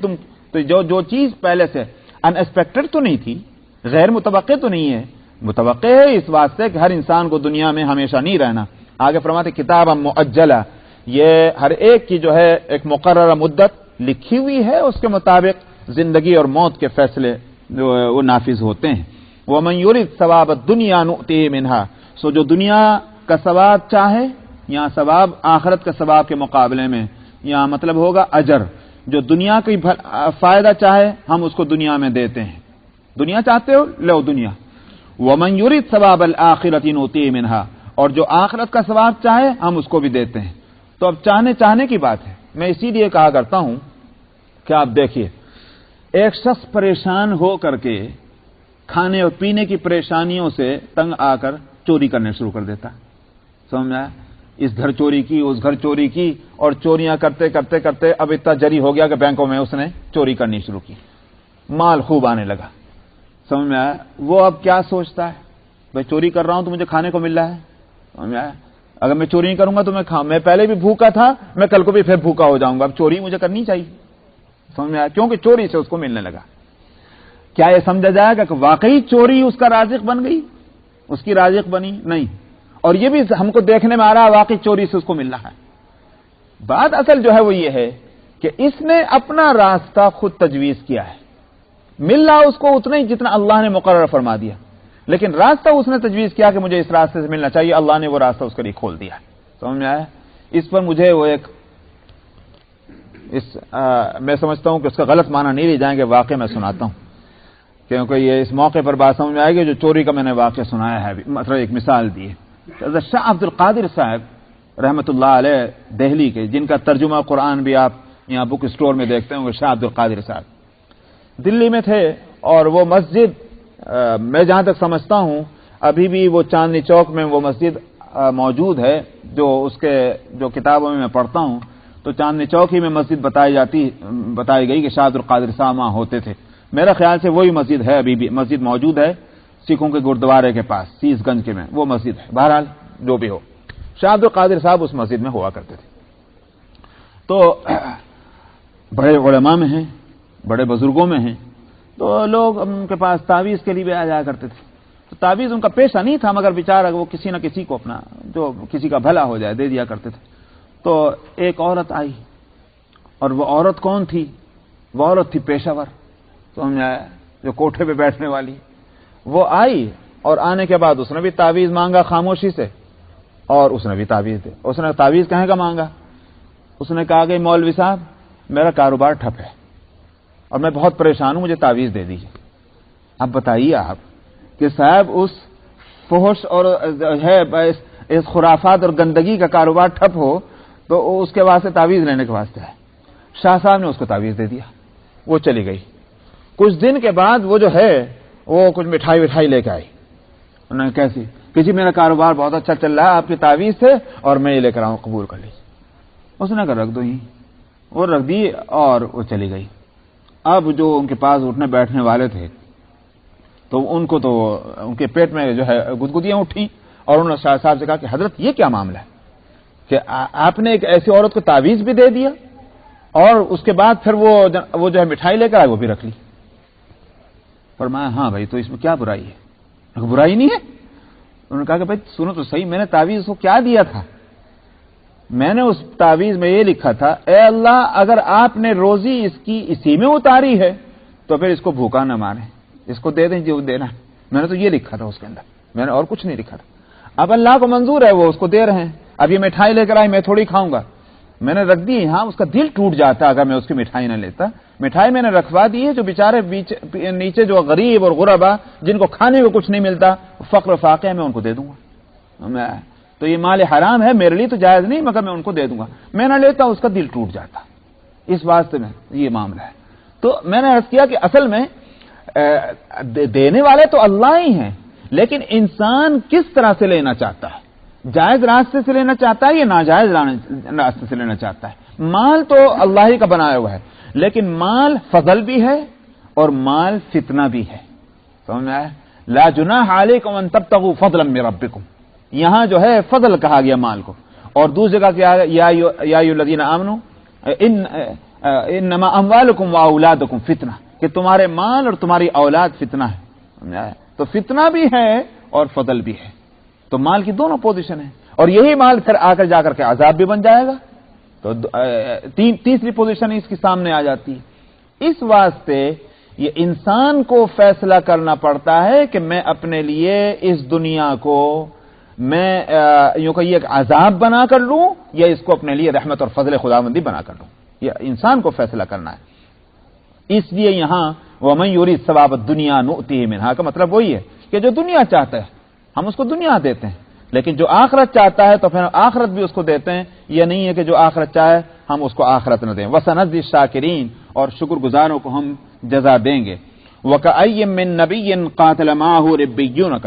تو جو چیز پہلے سے ان ایکسپیکٹڈ تو نہیں تھی، غیر متوقع تو نہیں ہے، متوقع ہے اس واسطے کہ ہر انسان کو دنیا میں ہمیشہ نہیں رہنا۔ آگے فرماتے کتاب مؤجلہ، یہ ہر ایک کی جو ہے ایک مقررہ مدت لکھی ہوئی ہے، اس کے مطابق زندگی اور موت کے فیصلے وہ نافذ ہوتے ہیں۔ وَمَن يُرِدْ ثَوَابَ الدُّنْيَا نُؤْتِهِ مِنْهَا، سو جو دنیا کا ثواب چاہے، یہاں ثواب آخرت کے ثواب کے مقابلے میں، یہاں مطلب ہوگا اجر، جو دنیا کی فائدہ چاہے ہم اس کو دنیا میں دیتے ہیں۔ دنیا چاہتے ہو لو دنیا۔ وَمَن يُرِدْ ثَوَابَ الْآخِرَةِ نُؤْتِهِ مِنْهَا، اور جو آخرت کا ثواب چاہے ہم اس کو بھی دیتے ہیں۔ تو اب چاہنے کی بات ہے۔ میں اسی لیے کہا کرتا ہوں کہ آپ دیکھیے، ایک شخص پریشان ہو کر کے کھانے اور پینے کی پریشانیوں سے تنگ آ کر چوری کرنے شروع کر دیتا، سمجھ میں آیا؟ اس گھر چوری کی، اس گھر چوری کی، اور چوریاں کرتے کرتے کرتے اب اتنا جری ہو گیا کہ بینکوں میں اس نے چوری کرنی شروع کی، مال خوب آنے لگا، سمجھ میں آیا؟ وہ اب کیا سوچتا ہے، بھائی چوری کر رہا ہوں تو مجھے کھانے کو مل رہا ہے، سمجھ میں آیا؟ اگر میں چوری نہیں کروں گا تو میں پہلے بھی بھوکا تھا، میں کل کو بھی پھر بھوکا ہو جاؤں گا، اب چوری مجھے کرنی چاہیے، سمجھ میں آیا؟ کیونکہ چوری سے اس کو ملنے لگا۔ کیا یہ سمجھا جائے گا کہ واقعی چوری اس کا رازق بن گئی، اس کی رازق بنی؟ نہیں۔ اور یہ بھی ہم کو دیکھنے میں آ رہا ہے واقعی چوری سے اس کو مل رہا ہے۔ بات اصل جو ہے وہ یہ ہے کہ اس نے اپنا راستہ خود تجویز کیا ہے، مل رہا اس کو اتنا ہی جتنا اللہ نے مقرر فرما دیا، لیکن راستہ اس نے تجویز کیا کہ مجھے اس راستے سے ملنا چاہیے، اللہ نے وہ راستہ اس کے لیے کھول دیا ہے، سمجھ میں آیا؟ اس پر مجھے وہ ایک میں سمجھتا ہوں کہ اس کا غلط معنی نہیں لے جائیں گے، واقعہ میں سناتا ہوں، کیونکہ یہ اس موقع پر بات سمجھ میں آئے گی جو چوری کا میں نے واقعہ سنایا ہے، مطلب ایک مثال دی ہے۔ حضرت شاہ عبد القادر صاحب رحمۃ اللہ علیہ دہلی کے، جن کا ترجمہ قرآن بھی آپ یہاں بک اسٹور میں دیکھتے ہوں گے، شاہ عبد القادر صاحب دلی میں تھے، اور وہ مسجد میں جہاں تک سمجھتا ہوں ابھی بھی وہ چاندنی چوک میں وہ مسجد موجود ہے، جو کتابوں میں پڑھتا ہوں تو چاندنی چوک ہی میں مسجد بتائی گئی کہ شاہ عبد القادر صاحب وہاں ہوتے تھے۔ میرا خیال سے وہی مسجد ہے، ابھی بھی مسجد موجود ہے سکھوں کے گردوارے کے پاس سیس گنج کے میں، وہ مسجد ہے۔ بہرحال جو بھی ہو، شاہ عبد القادر صاحب اس مسجد میں ہوا کرتے تھے۔ تو بڑے علماء میں ہیں، بڑے بزرگوں میں ہیں، تو لوگ ان کے پاس تعویذ کے لیے بھی آ جایا کرتے تھے۔ تو تعویذ ان کا پیشہ نہیں تھا، مگر بیچارہ وہ کسی نہ کسی کو اپنا جو کسی کا بھلا ہو جائے دے دیا کرتے تھے۔ تو ایک عورت آئی، اور وہ عورت کون تھی؟ وہ عورت تھی پیشہ ور، سمجھ میں آیا؟ جو کوٹھے پہ بیٹھنے والی۔ وہ آئی، اور آنے کے بعد اس نے بھی تعویذ مانگا خاموشی سے، اور اس نے بھی تعویذ دے۔ اس نے تعویذ کہیں کا مانگا؟ اس نے کہا کہ مولوی صاحب میرا کاروبار ٹھپ ہے اور میں بہت پریشان ہوں، مجھے تعویذ دے دیجیے۔ اب بتائیے آپ کہ صاحب اس فحش اور ہے اس خرافات اور گندگی کا کاروبار ٹھپ ہو تو اس کے واسطے تعویذ لینے کے واسطے ہے۔ شاہ صاحب نے اس کو تعویذ دے دیا، وہ چلی گئی۔ کچھ دن کے بعد وہ جو ہے وہ کچھ مٹھائی لے کے آئی۔ انہوں نے کیسی؟ کہ جی میرا کاروبار بہت اچھا چل رہا ہے آپ کی تعویذ سے، اور میں یہ لے کر آؤں، قبول کر لیجیے۔ اس نے کہا رکھ دو ہی، وہ رکھ دی اور وہ چلی گئی۔ اب جو ان کے پاس اٹھنے بیٹھنے والے تھے تو ان کو تو ان کے پیٹ میں جو ہے گدگدیاں اٹھیں، اور انہوں نے شاہ صاحب سے کہا کہ حضرت یہ کیا معاملہ ہے کہ آپ نے ایک ایسی عورت کو تعویذ بھی دے دیا، اور اس کے بعد پھر وہ جو ہے مٹھائی لے کر آئے وہ بھی رکھ لی۔ فرمایا ہاں بھائی تو اس میں کیا برائی ہے؟ برائی نہیں ہے۔ انہوں نے کہا کہ بھائی سنو تو صحیح، میں نے تعویذ کو کیا دیا تھا؟ میں نے اس تعویذ میں یہ لکھا تھا اے اللہ اگر آپ نے روزی اس کی اسی میں اتاری ہے تو پھر اس کو بھوکا نہ مارے، اس کو دے دیں جو دینا ہے۔ میں نے تو یہ لکھا تھا اس کے اندر، میں نے اور کچھ نہیں لکھا تھا۔ اب اللہ کو منظور ہے، وہ اس کو دے رہے ہیں۔ اب یہ مٹھائی لے کر آئی، میں تھوڑی کھاؤں گا، میں نے رکھ دی یہاں۔ اس کا دل ٹوٹ جاتا اگر میں اس کی مٹھائی نہ لیتا۔ مٹھائی میں نے رکھوا دی ہے، جو بیچارے نیچے جو غریب اور غربا جن کو کھانے کو کچھ نہیں ملتا، فقر و فاقے میں ان کو دے دوں گا۔ تو یہ مال حرام ہے، میرے لیے تو جائز نہیں، مگر میں ان کو دے دوں گا۔ میں نہ لیتا، اس کا دل ٹوٹ جاتا۔ اس واسطے میں یہ معاملہ ہے۔ تو میں نے عرض کیا کہ اصل میں دینے والے تو اللہ ہی ہیں، لیکن انسان کس طرح سے لینا چاہتا ہے؟ جائز راستے سے لینا چاہتا ہے یا ناجائز راستے سے لینا چاہتا ہے؟ مال تو اللہ ہی کا بنایا ہوا ہے، لیکن مال فضل بھی ہے اور مال فتنہ بھی ہے. سمجھ میں آیا؟ لا جناح علیکم ان تبتغوا فضلا من ربکم، یہاں جو ہے فضل کہا گیا مال کو. اور دوسری جگہ کیا ہے؟ یا ایھا الذین آمنوا انما اموالکم واولادکم فتنہ، کہ تمہارے مال اور تمہاری اولاد فتنہ ہے. سمجھ آیا؟ تو فتنہ بھی ہے اور فضل بھی ہے. تو مال کی دونوں پوزیشن ہے، اور یہی مال پھر آ کر جا کر کے عذاب بھی بن جائے گا. تو تیسری پوزیشن اس کی سامنے آ جاتی ہے. اس واسطے یہ انسان کو فیصلہ کرنا پڑتا ہے کہ میں اپنے لیے اس دنیا کو میں یوں کہ یہ ایک عذاب بنا کر لوں یا اس کو اپنے لیے رحمت اور فضل خداوندی بنا کر لوں. یہ انسان کو فیصلہ کرنا ہے. اس لیے یہاں وَمَن يُرِدْ ثَوَابَ الدُّنْيَا نُؤْتِهِ مِنْهَا کا مطلب وہی ہے کہ جو دنیا چاہتا ہے ہم اس کو دنیا دیتے ہیں، لیکن جو آخرت چاہتا ہے تو پھر آخرت بھی اس کو دیتے ہیں. یہ نہیں ہے کہ جو آخرت چاہے ہم اس کو آخرت نہ دیں. وَسَنَجْزِي الشَّاكِرِينَ، اور شکر گزاروں کو ہم جزا دیں گے. وَكَأَيٍّ مِّن نَّبِيٍّ قَاتَلَ مَعَهُ رِبِّيُّونَ